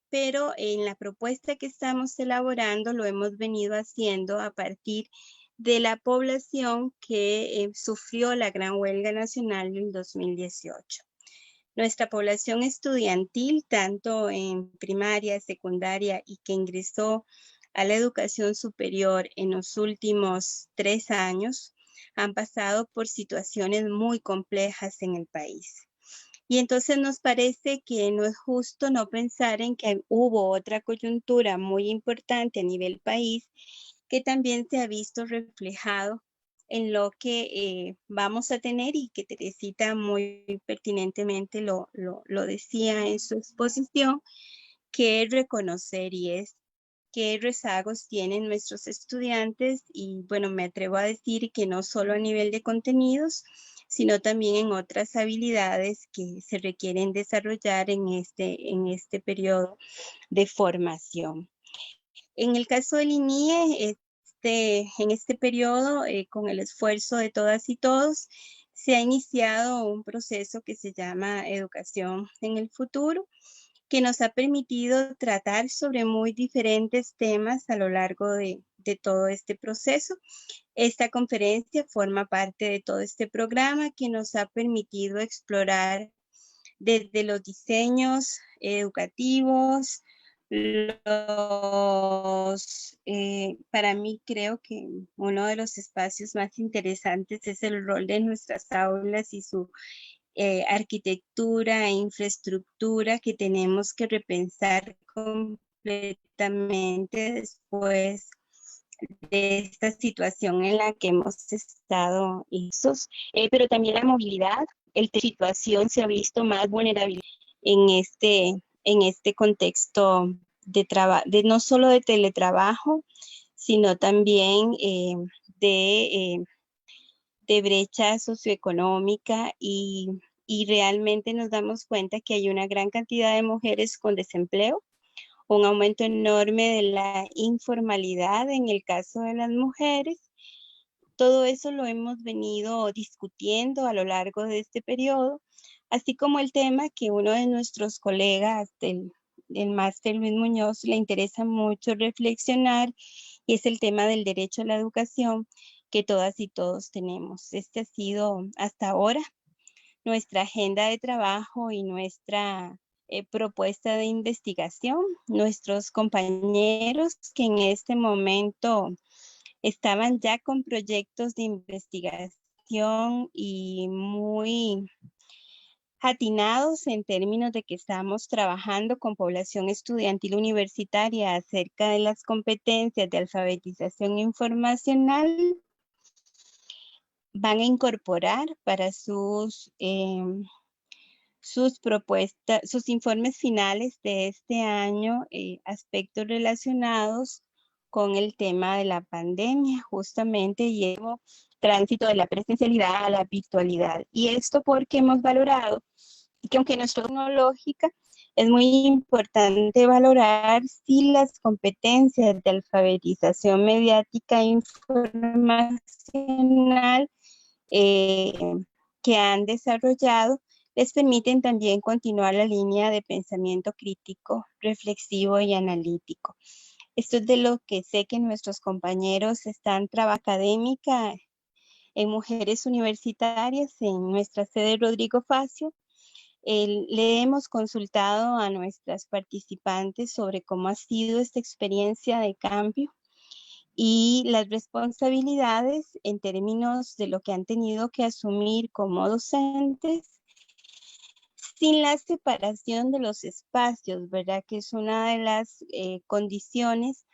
Pero en la propuesta que estamos elaborando lo hemos venido haciendo a partir de la población que sufrió la gran huelga nacional del 2018. Nuestra población estudiantil, tanto en primaria, secundaria y que ingresó a la educación superior en los últimos 3 años, han pasado por situaciones muy complejas en el país. Y entonces nos parece que no es justo no pensar en que hubo otra coyuntura muy importante a nivel país que también se ha visto reflejado en lo que vamos a tener y que Teresita muy pertinentemente lo decía en su exposición, que es reconocer y es qué rezagos tienen nuestros estudiantes y bueno, me atrevo a decir que no solo a nivel de contenidos, sino también en otras habilidades que se requieren desarrollar en este periodo de formación. En el caso del INIE, en este periodo, con el esfuerzo de todas y todos, se ha iniciado un proceso que se llama Educación en el Futuro, que nos ha permitido tratar sobre muy diferentes temas a lo largo de todo este proceso. Esta conferencia forma parte de todo este programa que nos ha permitido explorar desde los diseños educativos, para mí creo que uno de los espacios más interesantes es el rol de nuestras aulas y su arquitectura e infraestructura que tenemos que repensar completamente después de esta situación en la que hemos estado inmersos, pero también la movilidad. Esta situación se ha visto más vulnerable en este contexto de no solo de teletrabajo, sino también de brecha socioeconómica y realmente nos damos cuenta que hay una gran cantidad de mujeres con desempleo, un aumento enorme de la informalidad en el caso de las mujeres. Todo eso lo hemos venido discutiendo a lo largo de este periodo, así como el tema que uno de nuestros colegas del máster Luis Muñoz le interesa mucho reflexionar, y es el tema del derecho a la educación que todas y todos tenemos. Este ha sido hasta ahora nuestra agenda de trabajo y nuestra propuesta de investigación. Nuestros compañeros que en este momento estaban ya con proyectos de investigación y muy atinados en términos de que estamos trabajando con población estudiantil universitaria acerca de las competencias de alfabetización informacional, van a incorporar para sus propuestas, sus informes finales de este año, aspectos relacionados con el tema de la pandemia, justamente, y el tránsito de la presencialidad a la virtualidad. Y esto porque hemos valorado que aunque nuestra tecnológica, es muy importante valorar si las competencias de alfabetización mediática e informacional que han desarrollado les permiten también continuar la línea de pensamiento crítico, reflexivo y analítico. Esto es de lo que sé que nuestros compañeros están trabajando académica en mujeres universitarias en nuestra sede Rodrigo Facio. Le hemos consultado a nuestras participantes sobre cómo ha sido esta experiencia de cambio y las responsabilidades en términos de lo que han tenido que asumir como docentes sin la separación de los espacios, ¿verdad? Que es una de las condiciones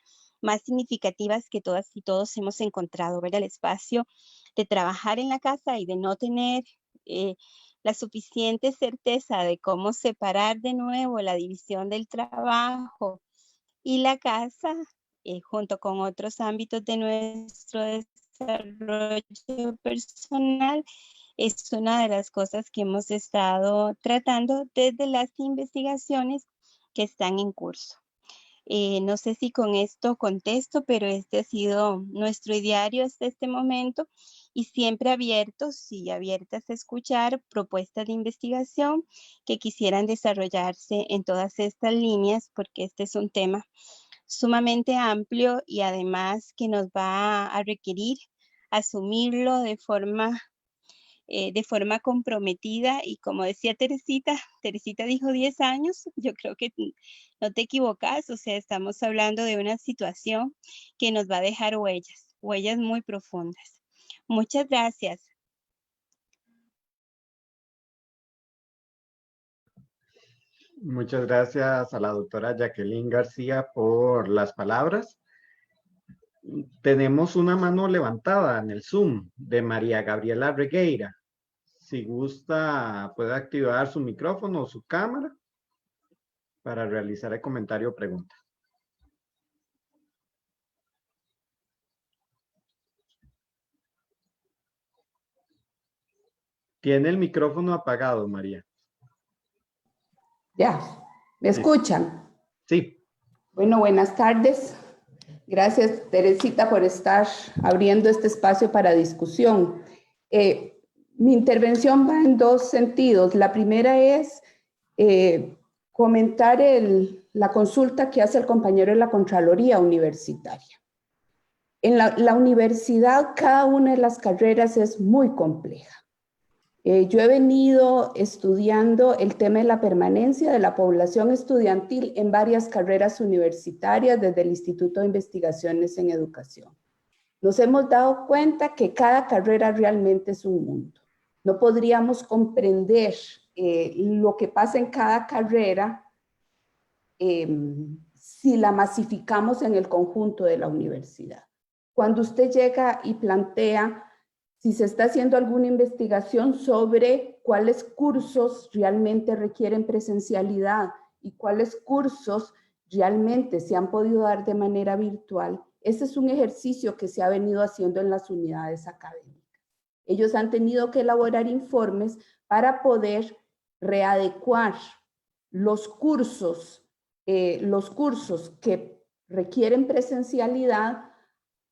más significativas que todas y todos hemos encontrado, ¿verdad? El espacio de trabajar en la casa y de no tener la suficiente certeza de cómo separar de nuevo la división del trabajo y la casa, junto con otros ámbitos de nuestro desarrollo personal, es una de las cosas que hemos estado tratando desde las investigaciones que están en curso. No sé si con esto contesto, pero este ha sido nuestro ideario hasta este momento y siempre abiertos y abiertas a escuchar propuestas de investigación que quisieran desarrollarse en todas estas líneas, porque este es un tema sumamente amplio y además que nos va a requerir asumirlo de forma comprometida, y como decía Teresita dijo 10 años, yo creo que no te equivocas, o sea, estamos hablando de una situación que nos va a dejar huellas muy profundas. Muchas gracias. Muchas gracias a la doctora Jacqueline García por las palabras. Tenemos una mano levantada en el Zoom de María Gabriela Regueira. Si gusta, puede activar su micrófono o su cámara para realizar el comentario o pregunta. Tiene el micrófono apagado, María. Ya, ¿me escuchan? Sí. Bueno, buenas tardes. Gracias, Teresita, por estar abriendo este espacio para discusión. Mi intervención va en dos sentidos. La primera es comentar la consulta que hace el compañero de la Contraloría Universitaria. En la universidad, cada una de las carreras es muy compleja. Yo he venido estudiando el tema de la permanencia de la población estudiantil en varias carreras universitarias desde el Instituto de Investigaciones en Educación. Nos hemos dado cuenta que cada carrera realmente es un mundo. No podríamos comprender lo que pasa en cada carrera si la masificamos en el conjunto de la universidad. Cuando usted llega y plantea si se está haciendo alguna investigación sobre cuáles cursos realmente requieren presencialidad y cuáles cursos realmente se han podido dar de manera virtual, ese es un ejercicio que se ha venido haciendo en las unidades académicas. Ellos han tenido que elaborar informes para poder readecuar los cursos que requieren presencialidad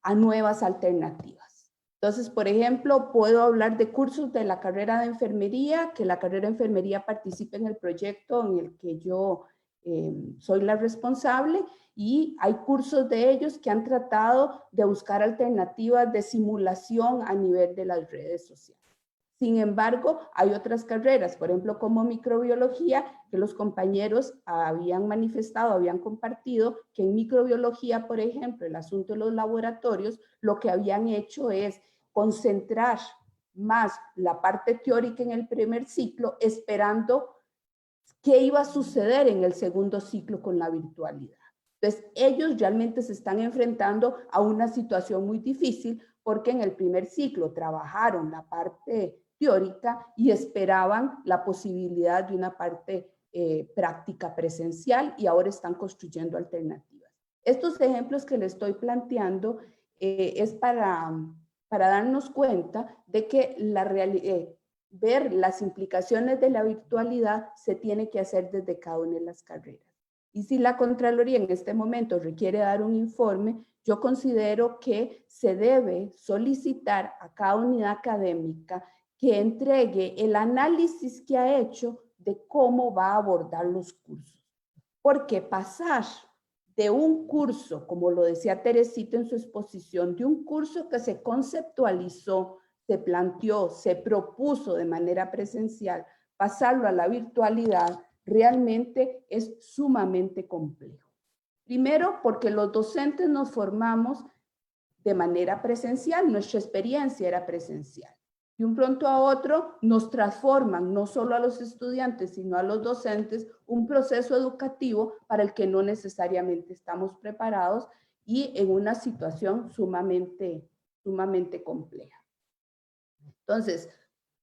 a nuevas alternativas. Entonces, por ejemplo, puedo hablar de cursos de la carrera de enfermería, que la carrera de enfermería participe en el proyecto en el que yo soy la responsable, y hay cursos de ellos que han tratado de buscar alternativas de simulación a nivel de las redes sociales. Sin embargo, hay otras carreras, por ejemplo, como microbiología, que los compañeros habían manifestado, habían compartido, que en microbiología, por ejemplo, el asunto de los laboratorios, lo que habían hecho es concentrar más la parte teórica en el primer ciclo, esperando qué iba a suceder en el segundo ciclo con la virtualidad. Entonces, ellos realmente se están enfrentando a una situación muy difícil porque en el primer ciclo trabajaron la parte teórica y esperaban la posibilidad de una parte práctica presencial, y ahora están construyendo alternativas. Estos ejemplos que les estoy planteando es para darnos cuenta de que ver las implicaciones de la virtualidad se tiene que hacer desde cada una de las carreras. Y si la Contraloría en este momento requiere dar un informe, yo considero que se debe solicitar a cada unidad académica que entregue el análisis que ha hecho de cómo va a abordar los cursos. Porque pasar de un curso, como lo decía Teresita en su exposición, de un curso que se conceptualizó, se planteó, se propuso de manera presencial, pasarlo a la virtualidad, realmente es sumamente complejo. Primero, porque los docentes nos formamos de manera presencial, nuestra experiencia era presencial. De un pronto a otro nos transforman, no solo a los estudiantes, sino a los docentes, un proceso educativo para el que no necesariamente estamos preparados y en una situación sumamente compleja. Entonces,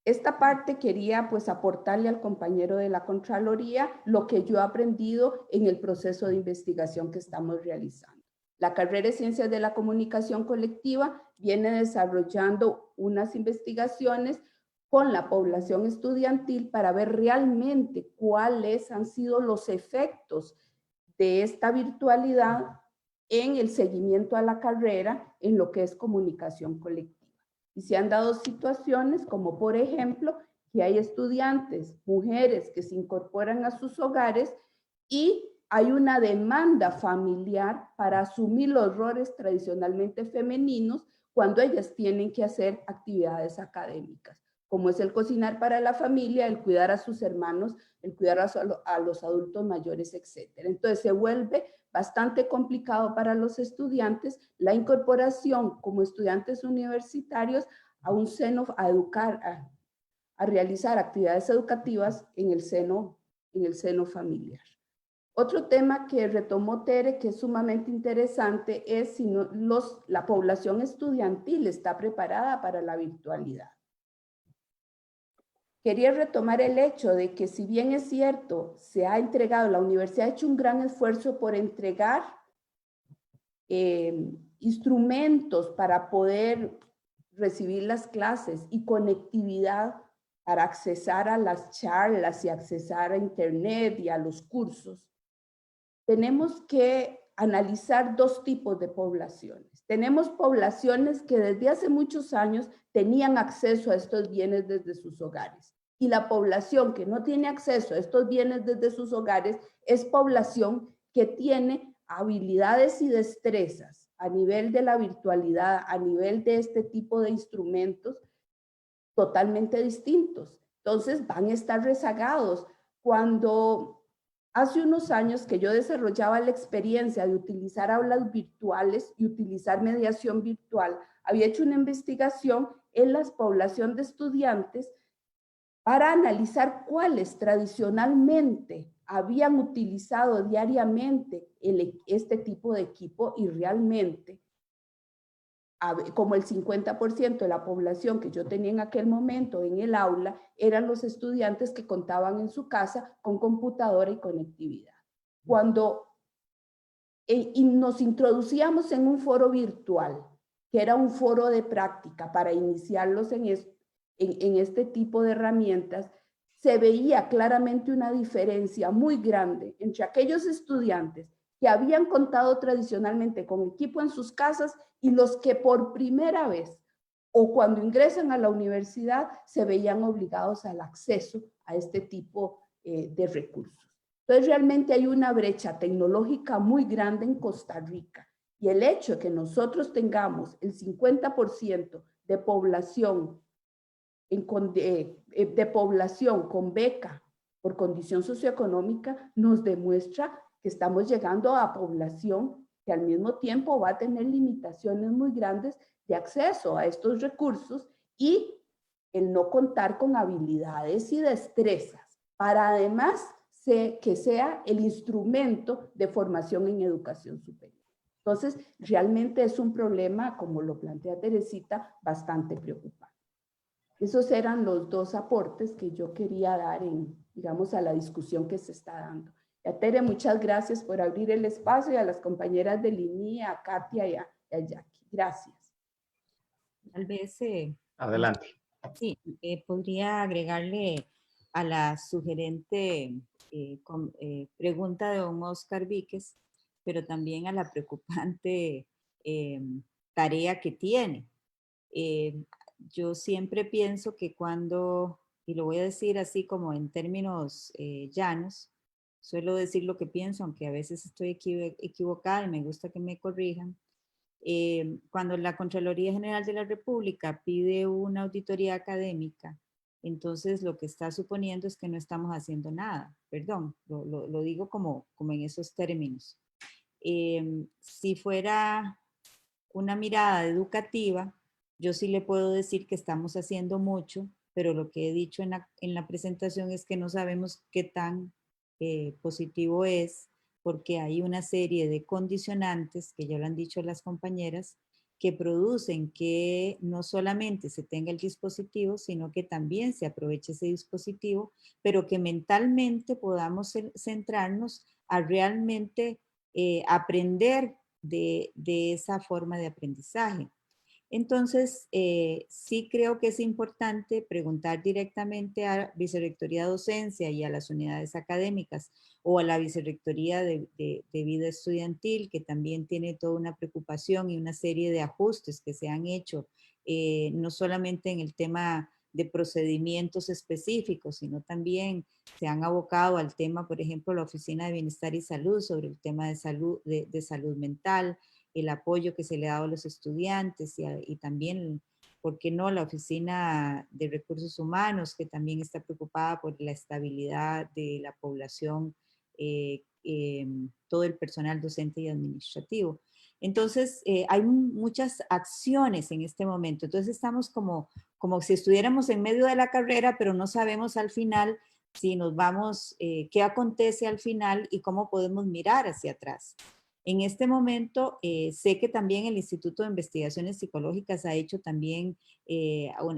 esta parte quería pues aportarle al compañero de la Contraloría lo que yo he aprendido en el proceso de investigación que estamos realizando. La carrera de Ciencias de la Comunicación Colectiva viene desarrollando unas investigaciones con la población estudiantil para ver realmente cuáles han sido los efectos de esta virtualidad en el seguimiento a la carrera en lo que es comunicación colectiva. Y se han dado situaciones como, por ejemplo, que hay estudiantes, mujeres que se incorporan a sus hogares y hay una demanda familiar para asumir los roles tradicionalmente femeninos cuando ellas tienen que hacer actividades académicas, como es el cocinar para la familia, el cuidar a sus hermanos, el cuidar a los adultos mayores, etc. Entonces se vuelve bastante complicado para los estudiantes la incorporación como estudiantes universitarios a un seno, a realizar actividades educativas en el seno familiar. Otro tema que retomó Tere, que es sumamente interesante, es si la población estudiantil está preparada para la virtualidad. Quería retomar el hecho de que, si bien es cierto, la universidad ha hecho un gran esfuerzo por entregar instrumentos para poder recibir las clases y conectividad para accesar a las charlas y accesar a internet y a los cursos. Tenemos que analizar dos tipos de poblaciones. Tenemos poblaciones que desde hace muchos años tenían acceso a estos bienes desde sus hogares. y la población que no tiene acceso a estos bienes desde sus hogares es población que tiene habilidades y destrezas a nivel de la virtualidad, a nivel de este tipo de instrumentos totalmente distintos. Entonces van a estar rezagados. Cuando hace unos años que yo desarrollaba la experiencia de utilizar aulas virtuales y utilizar mediación virtual, había hecho una investigación en la población de estudiantes para analizar cuáles tradicionalmente habían utilizado diariamente este tipo de equipo y realmente como el 50% de la población que yo tenía en aquel momento en el aula eran los estudiantes que contaban en su casa con computadora y conectividad. Cuando nos introducíamos en un foro virtual, que era un foro de práctica para iniciarlos en este tipo de herramientas, se veía claramente una diferencia muy grande entre aquellos estudiantes que habían contado tradicionalmente con equipo en sus casas y los que por primera vez o cuando ingresan a la universidad se veían obligados al acceso a este tipo de recursos. Entonces realmente hay una brecha tecnológica muy grande en Costa Rica y el hecho de que nosotros tengamos el 50% de población de población con beca por condición socioeconómica nos demuestra que estamos llegando a población que al mismo tiempo va a tener limitaciones muy grandes de acceso a estos recursos y el no contar con habilidades y destrezas para además que sea el instrumento de formación en educación superior. Entonces, realmente es un problema, como lo plantea Teresita, bastante preocupante. Esos eran los dos aportes que yo quería dar digamos, a la discusión que se está dando. Y a Tere, muchas gracias por abrir el espacio y a las compañeras de Linia, a Katia y a Jackie. Gracias. Tal vez... Adelante. Sí, podría agregarle a la sugerente pregunta de don Oscar Víquez, pero también a la preocupante tarea que tiene. Yo siempre pienso que cuando, y lo voy a decir así como en términos llanos, suelo decir lo que pienso, aunque a veces estoy equivocada y me gusta que me corrijan. Cuando la Contraloría General de la República pide una auditoría académica, entonces lo que está suponiendo es que no estamos haciendo nada. Perdón, lo digo como en esos términos. Si fuera una mirada educativa, yo sí le puedo decir que estamos haciendo mucho, pero lo que he dicho en la presentación es que no sabemos qué tan positivo es, porque hay una serie de condicionantes, que ya lo han dicho las compañeras, que producen que no solamente se tenga el dispositivo, sino que también se aproveche ese dispositivo, pero que mentalmente podamos centrarnos a realmente aprender de esa forma de aprendizaje. Entonces, sí creo que es importante preguntar directamente a Vicerrectoría de Docencia y a las unidades académicas o a la Vicerrectoría de Vida Estudiantil, que también tiene toda una preocupación y una serie de ajustes que se han hecho, no solamente en el tema de procedimientos específicos, sino también se han abocado al tema, por ejemplo, la Oficina de Bienestar y Salud sobre el tema de salud mental, el apoyo que se le ha dado a los estudiantes y también, ¿por qué no?, la Oficina de Recursos Humanos, que también está preocupada por la estabilidad de la población, todo el personal docente y administrativo. Entonces, hay muchas acciones en este momento. Entonces, estamos como si estuviéramos en medio de la carrera, pero no sabemos al final si nos vamos, qué acontece al final y cómo podemos mirar hacia atrás. En este momento, sé que también el Instituto de Investigaciones Psicológicas ha hecho también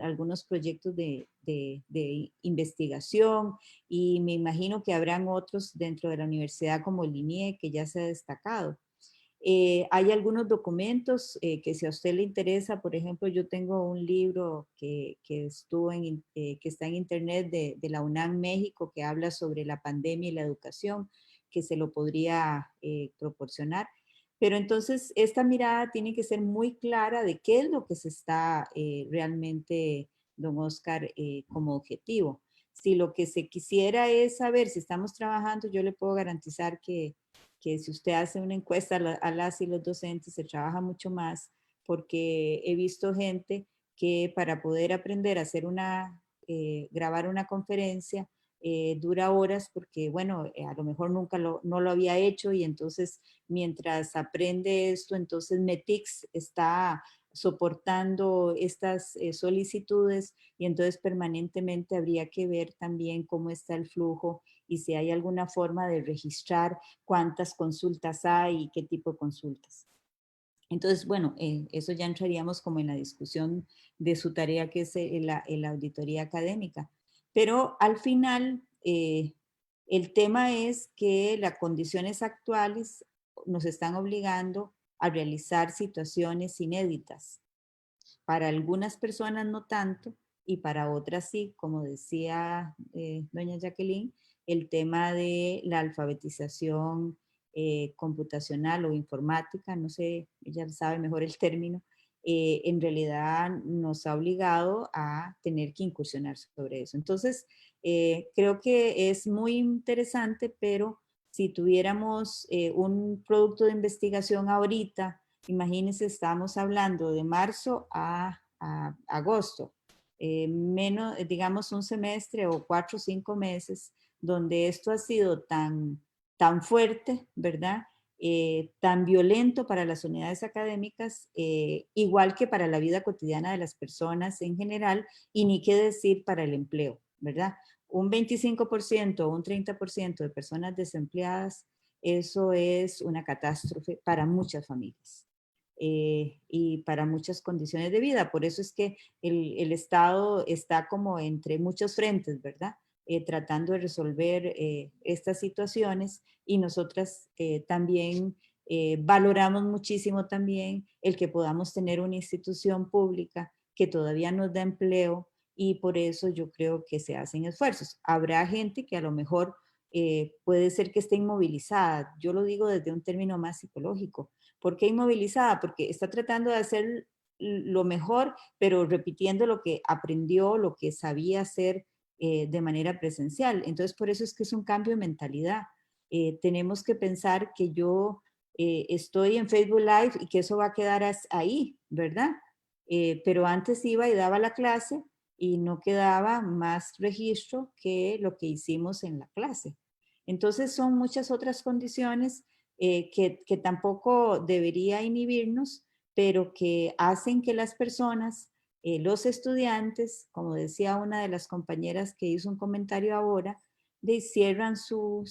algunos proyectos de investigación y me imagino que habrán otros dentro de la universidad como el INIE que ya se ha destacado. Hay algunos documentos que si a usted le interesa, por ejemplo, yo tengo un libro que está en internet de la UNAM México que habla sobre la pandemia y la educación, que se lo podría proporcionar. Pero entonces esta mirada tiene que ser muy clara de qué es lo que se está realmente, don Oscar, como objetivo. Si lo que se quisiera es saber si estamos trabajando, yo le puedo garantizar que si usted hace una encuesta a las y los docentes, se trabaja mucho más, porque he visto gente que para poder aprender a hacer grabar una conferencia, dura horas porque, bueno, a lo mejor nunca no lo había hecho, y entonces mientras aprende esto, entonces Metix está soportando estas solicitudes, y entonces permanentemente habría que ver también cómo está el flujo y si hay alguna forma de registrar cuántas consultas hay y qué tipo de consultas. Entonces, bueno, eso ya entraríamos como en la discusión de su tarea, que es la auditoría académica. Pero al final, el tema es que las condiciones actuales nos están obligando a realizar situaciones inéditas. Para algunas personas no tanto, y para otras sí, como decía doña Jacqueline, el tema de la alfabetización computacional o informática, no sé, ella sabe mejor el término, en realidad nos ha obligado a tener que incursionar sobre eso. Entonces, creo que es muy interesante, pero si tuviéramos un producto de investigación ahorita, imagínense, estamos hablando de marzo a agosto, menos, digamos, un semestre o 4 o 5 meses, donde esto ha sido tan fuerte, ¿verdad? Tan violento para las unidades académicas, igual que para la vida cotidiana de las personas en general, y ni qué decir para el empleo, ¿verdad? Un 25% o un 30% de personas desempleadas, eso es una catástrofe para muchas familias. Y para muchas condiciones de vida. Por eso es que el Estado está como entre muchos frentes, ¿verdad? Tratando de resolver estas situaciones, y nosotras también valoramos muchísimo también el que podamos tener una institución pública que todavía nos da empleo, y por eso yo creo que se hacen esfuerzos. Habrá gente que a lo mejor puede ser que esté inmovilizada. Yo lo digo desde un término más psicológico. ¿Por qué inmovilizada? Porque está tratando de hacer lo mejor, pero repitiendo lo que aprendió, lo que sabía hacer de manera presencial. Entonces, por eso es que es un cambio de mentalidad. Tenemos que pensar que yo estoy en Facebook Live y que eso va a quedar ahí, ¿verdad? Pero antes iba y daba la clase y no quedaba más registro que lo que hicimos en la clase. Entonces, son muchas otras condiciones que tampoco debería inhibirnos, pero que hacen que las personas, los estudiantes, como decía una de las compañeras que hizo un comentario ahora, cierran su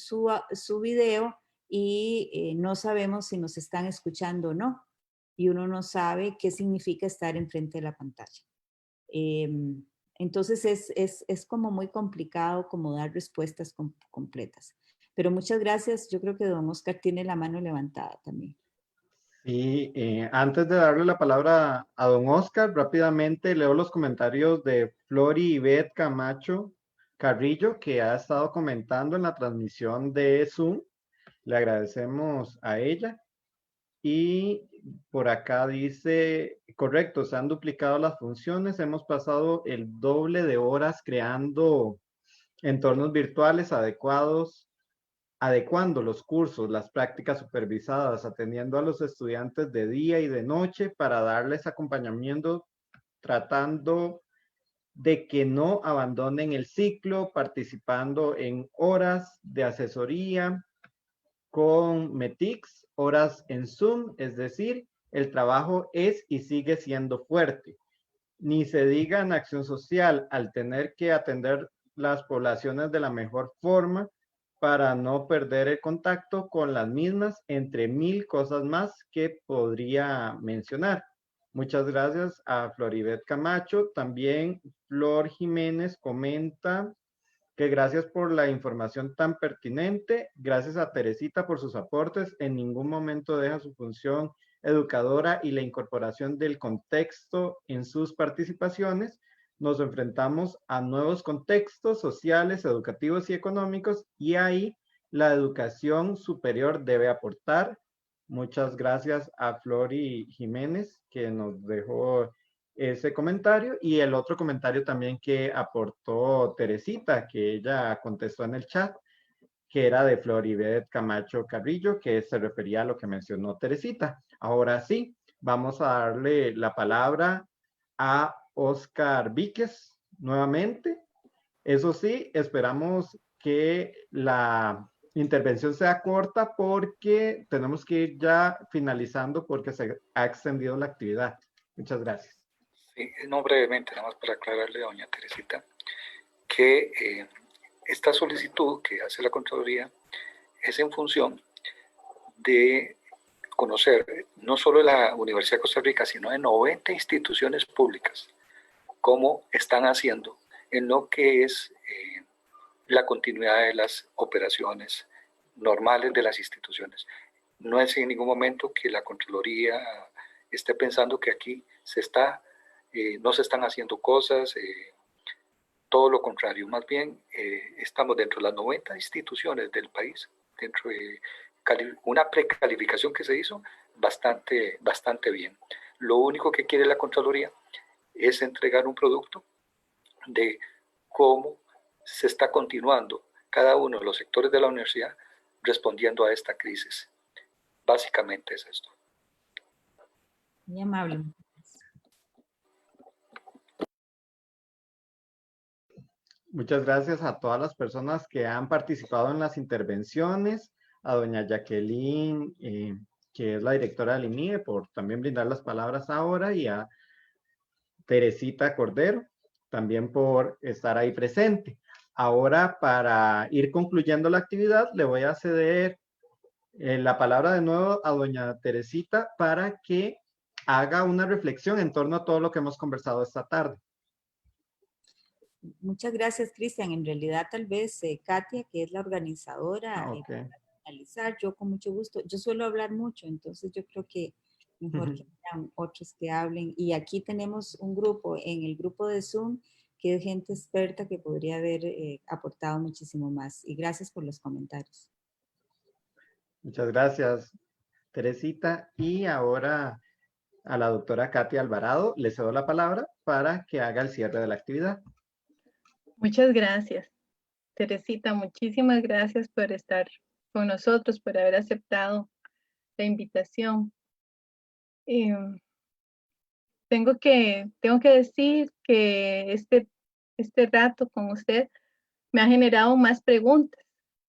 video y no sabemos si nos están escuchando o no, y uno no sabe qué significa estar enfrente de la pantalla. Entonces es como muy complicado como dar respuestas completas. Pero muchas gracias. Yo creo que don Oscar tiene la mano levantada también. Sí, antes de darle la palabra a don Oscar, rápidamente leo los comentarios de Flori Ivette Camacho Carrillo, que ha estado comentando en la transmisión de Zoom. Le agradecemos a ella. Y por acá dice, correcto, se han duplicado las funciones, hemos pasado el doble de horas creando entornos virtuales adecuados, adecuando los cursos, las prácticas supervisadas, atendiendo a los estudiantes de día y de noche para darles acompañamiento, tratando de que no abandonen el ciclo, participando en horas de asesoría con Metix, horas en Zoom, es decir, el trabajo es y sigue siendo fuerte. Ni se diga en acción social, al tener que atender las poblaciones de la mejor forma para no perder el contacto con las mismas, entre mil cosas más que podría mencionar. Muchas gracias a Floribet Camacho. También Flor Jiménez comenta que gracias por la información tan pertinente, gracias a Teresita por sus aportes, en ningún momento deja su función educadora y la incorporación del contexto en sus participaciones. Nos enfrentamos a nuevos contextos sociales, educativos y económicos, y ahí la educación superior debe aportar. Muchas gracias a Flori Jiménez, que nos dejó ese comentario, y el otro comentario también que aportó Teresita, que ella contestó en el chat, que era de Floribet Camacho Carrillo, que se refería a lo que mencionó Teresita. Ahora sí, vamos a darle la palabra a Oscar Víquez nuevamente. Eso sí, esperamos que la intervención sea corta porque tenemos que ir ya finalizando porque se ha extendido la actividad. Muchas gracias. Sí, no, brevemente, nada más para aclararle a doña Teresita, que esta solicitud que hace la Contraloría es en función de conocer no solo la Universidad de Costa Rica, sino de 90 instituciones públicas, cómo están haciendo en lo que es la continuidad de las operaciones normales de las instituciones. No es en ningún momento que la Contraloría esté pensando que aquí no se están haciendo cosas, todo lo contrario, más bien estamos dentro de las 90 instituciones del país, dentro de una precalificación que se hizo bastante bien. Lo único que quiere la Contraloría es entregar un producto de cómo se está continuando cada uno de los sectores de la universidad respondiendo a esta crisis. Básicamente es esto. Muy amable. Muchas gracias a todas las personas que han participado en las intervenciones, a doña Jacqueline, que es la directora del INIE, por también brindar las palabras ahora, y a Teresita Cordero, también por estar ahí presente. Ahora, para ir concluyendo la actividad, le voy a ceder la palabra de nuevo a doña Teresita para que haga una reflexión en torno a todo lo que hemos conversado esta tarde. Muchas gracias, Cristian. En realidad, tal vez Katia, que es la organizadora, Okay. para finalizar, yo con mucho gusto, yo suelo hablar mucho, entonces yo creo que mejor que sean otros que hablen. Y aquí tenemos un grupo, en el grupo de Zoom, que es gente experta que podría haber aportado muchísimo más. Y gracias por los comentarios. Muchas gracias, Teresita. Y ahora a la doctora Katia Alvarado le cedo la palabra para que haga el cierre de la actividad. Muchas gracias, Teresita. Muchísimas gracias por estar con nosotros, por haber aceptado la invitación. Tengo que decir que este rato con usted me ha generado más preguntas,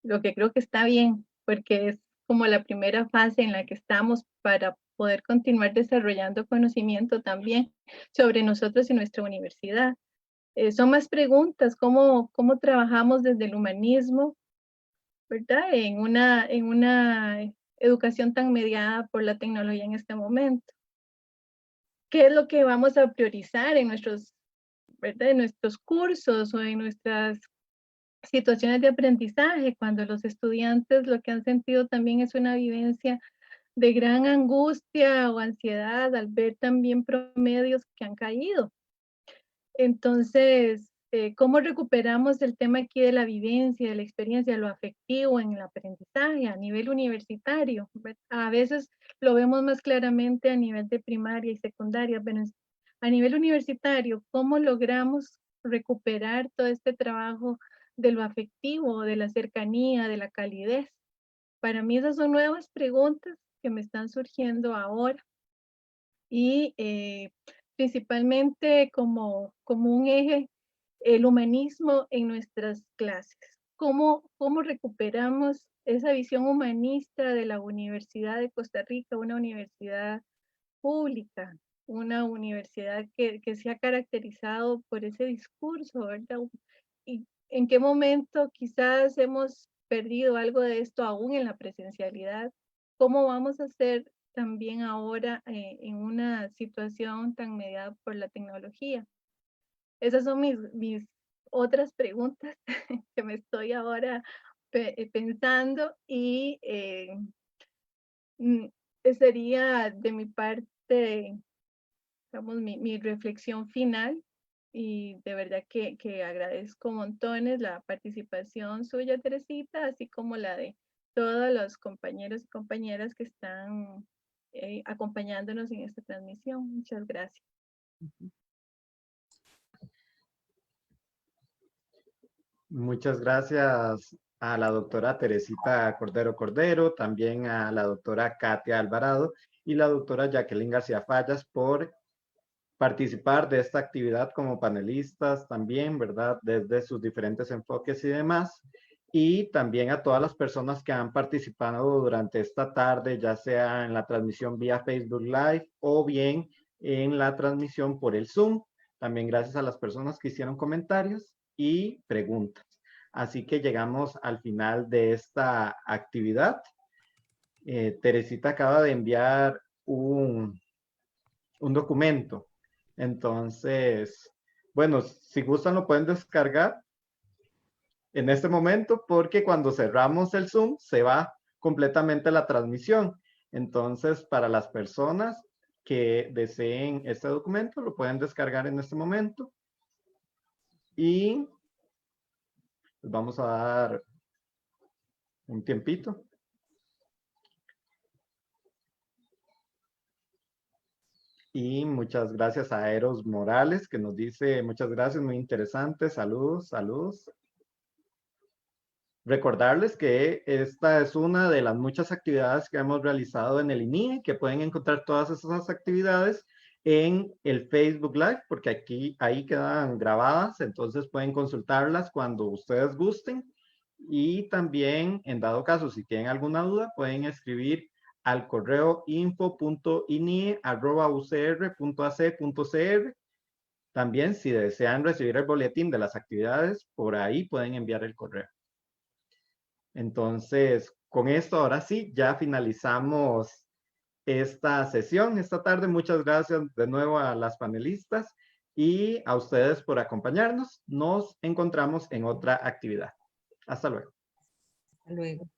lo que creo que está bien, porque es como la primera fase en la que estamos para poder continuar desarrollando conocimiento también sobre nosotros y nuestra universidad. Son más preguntas, cómo trabajamos desde el humanismo, ¿verdad? En una educación tan mediada por la tecnología en este momento. ¿Qué es lo que vamos a priorizar en nuestros, ¿verdad? En nuestros cursos o en nuestras situaciones de aprendizaje, cuando los estudiantes lo que han sentido también es una vivencia de gran angustia o ansiedad al ver también promedios que han caído? Entonces, ¿cómo recuperamos el tema aquí de la vivencia, de la experiencia, lo afectivo en el aprendizaje a nivel universitario? A veces lo vemos más claramente a nivel de primaria y secundaria, pero a nivel universitario, ¿cómo logramos recuperar todo este trabajo de lo afectivo, de la cercanía, de la calidez? Para mí esas son nuevas preguntas que me están surgiendo ahora y principalmente como un eje, el humanismo en nuestras clases. ¿Cómo recuperamos esa visión humanista de la Universidad de Costa Rica, una universidad pública, una universidad que se ha caracterizado por ese discurso, ¿verdad? ¿Y en qué momento quizás hemos perdido algo de esto aún en la presencialidad? ¿Cómo vamos a hacer también ahora en una situación tan mediada por la tecnología? Esas son mis otras preguntas que me estoy ahora pensando y sería de mi parte, digamos, mi reflexión final, y de verdad que agradezco montones la participación suya, Teresita, así como la de todos los compañeros y compañeras que están acompañándonos en esta transmisión. Muchas gracias. Muchas gracias a la doctora Teresita Cordero Cordero, también a la doctora Katia Alvarado y la doctora Jacqueline García Fallas por participar de esta actividad como panelistas también, ¿verdad? Desde sus diferentes enfoques y demás. Y también a todas las personas que han participado durante esta tarde, ya sea en la transmisión vía Facebook Live o bien en la transmisión por el Zoom. También gracias a las personas que hicieron comentarios y preguntas. Así que llegamos al final de esta actividad. Teresita acaba de enviar un documento. Entonces, bueno, si gustan lo pueden descargar en este momento porque cuando cerramos el Zoom se va completamente la transmisión. Entonces, para las personas que deseen este documento, lo pueden descargar en este momento. Y les vamos a dar un tiempito. Y muchas gracias a Eros Morales, que nos dice, muchas gracias, muy interesante, saludos, saludos. Recordarles que esta es una de las muchas actividades que hemos realizado en el INIE, que pueden encontrar todas esas actividades en el Facebook Live, porque ahí quedan grabadas, entonces pueden consultarlas cuando ustedes gusten. Y también, en dado caso, si tienen alguna duda, pueden escribir al correo info.inie@ucr.ac.cr. También, si desean recibir el boletín de las actividades, por ahí pueden enviar el correo. Entonces, con esto, ahora sí, ya finalizamos esta sesión esta tarde. Muchas gracias de nuevo a las panelistas y a ustedes por acompañarnos. Nos encontramos en otra actividad. Hasta luego. Hasta luego.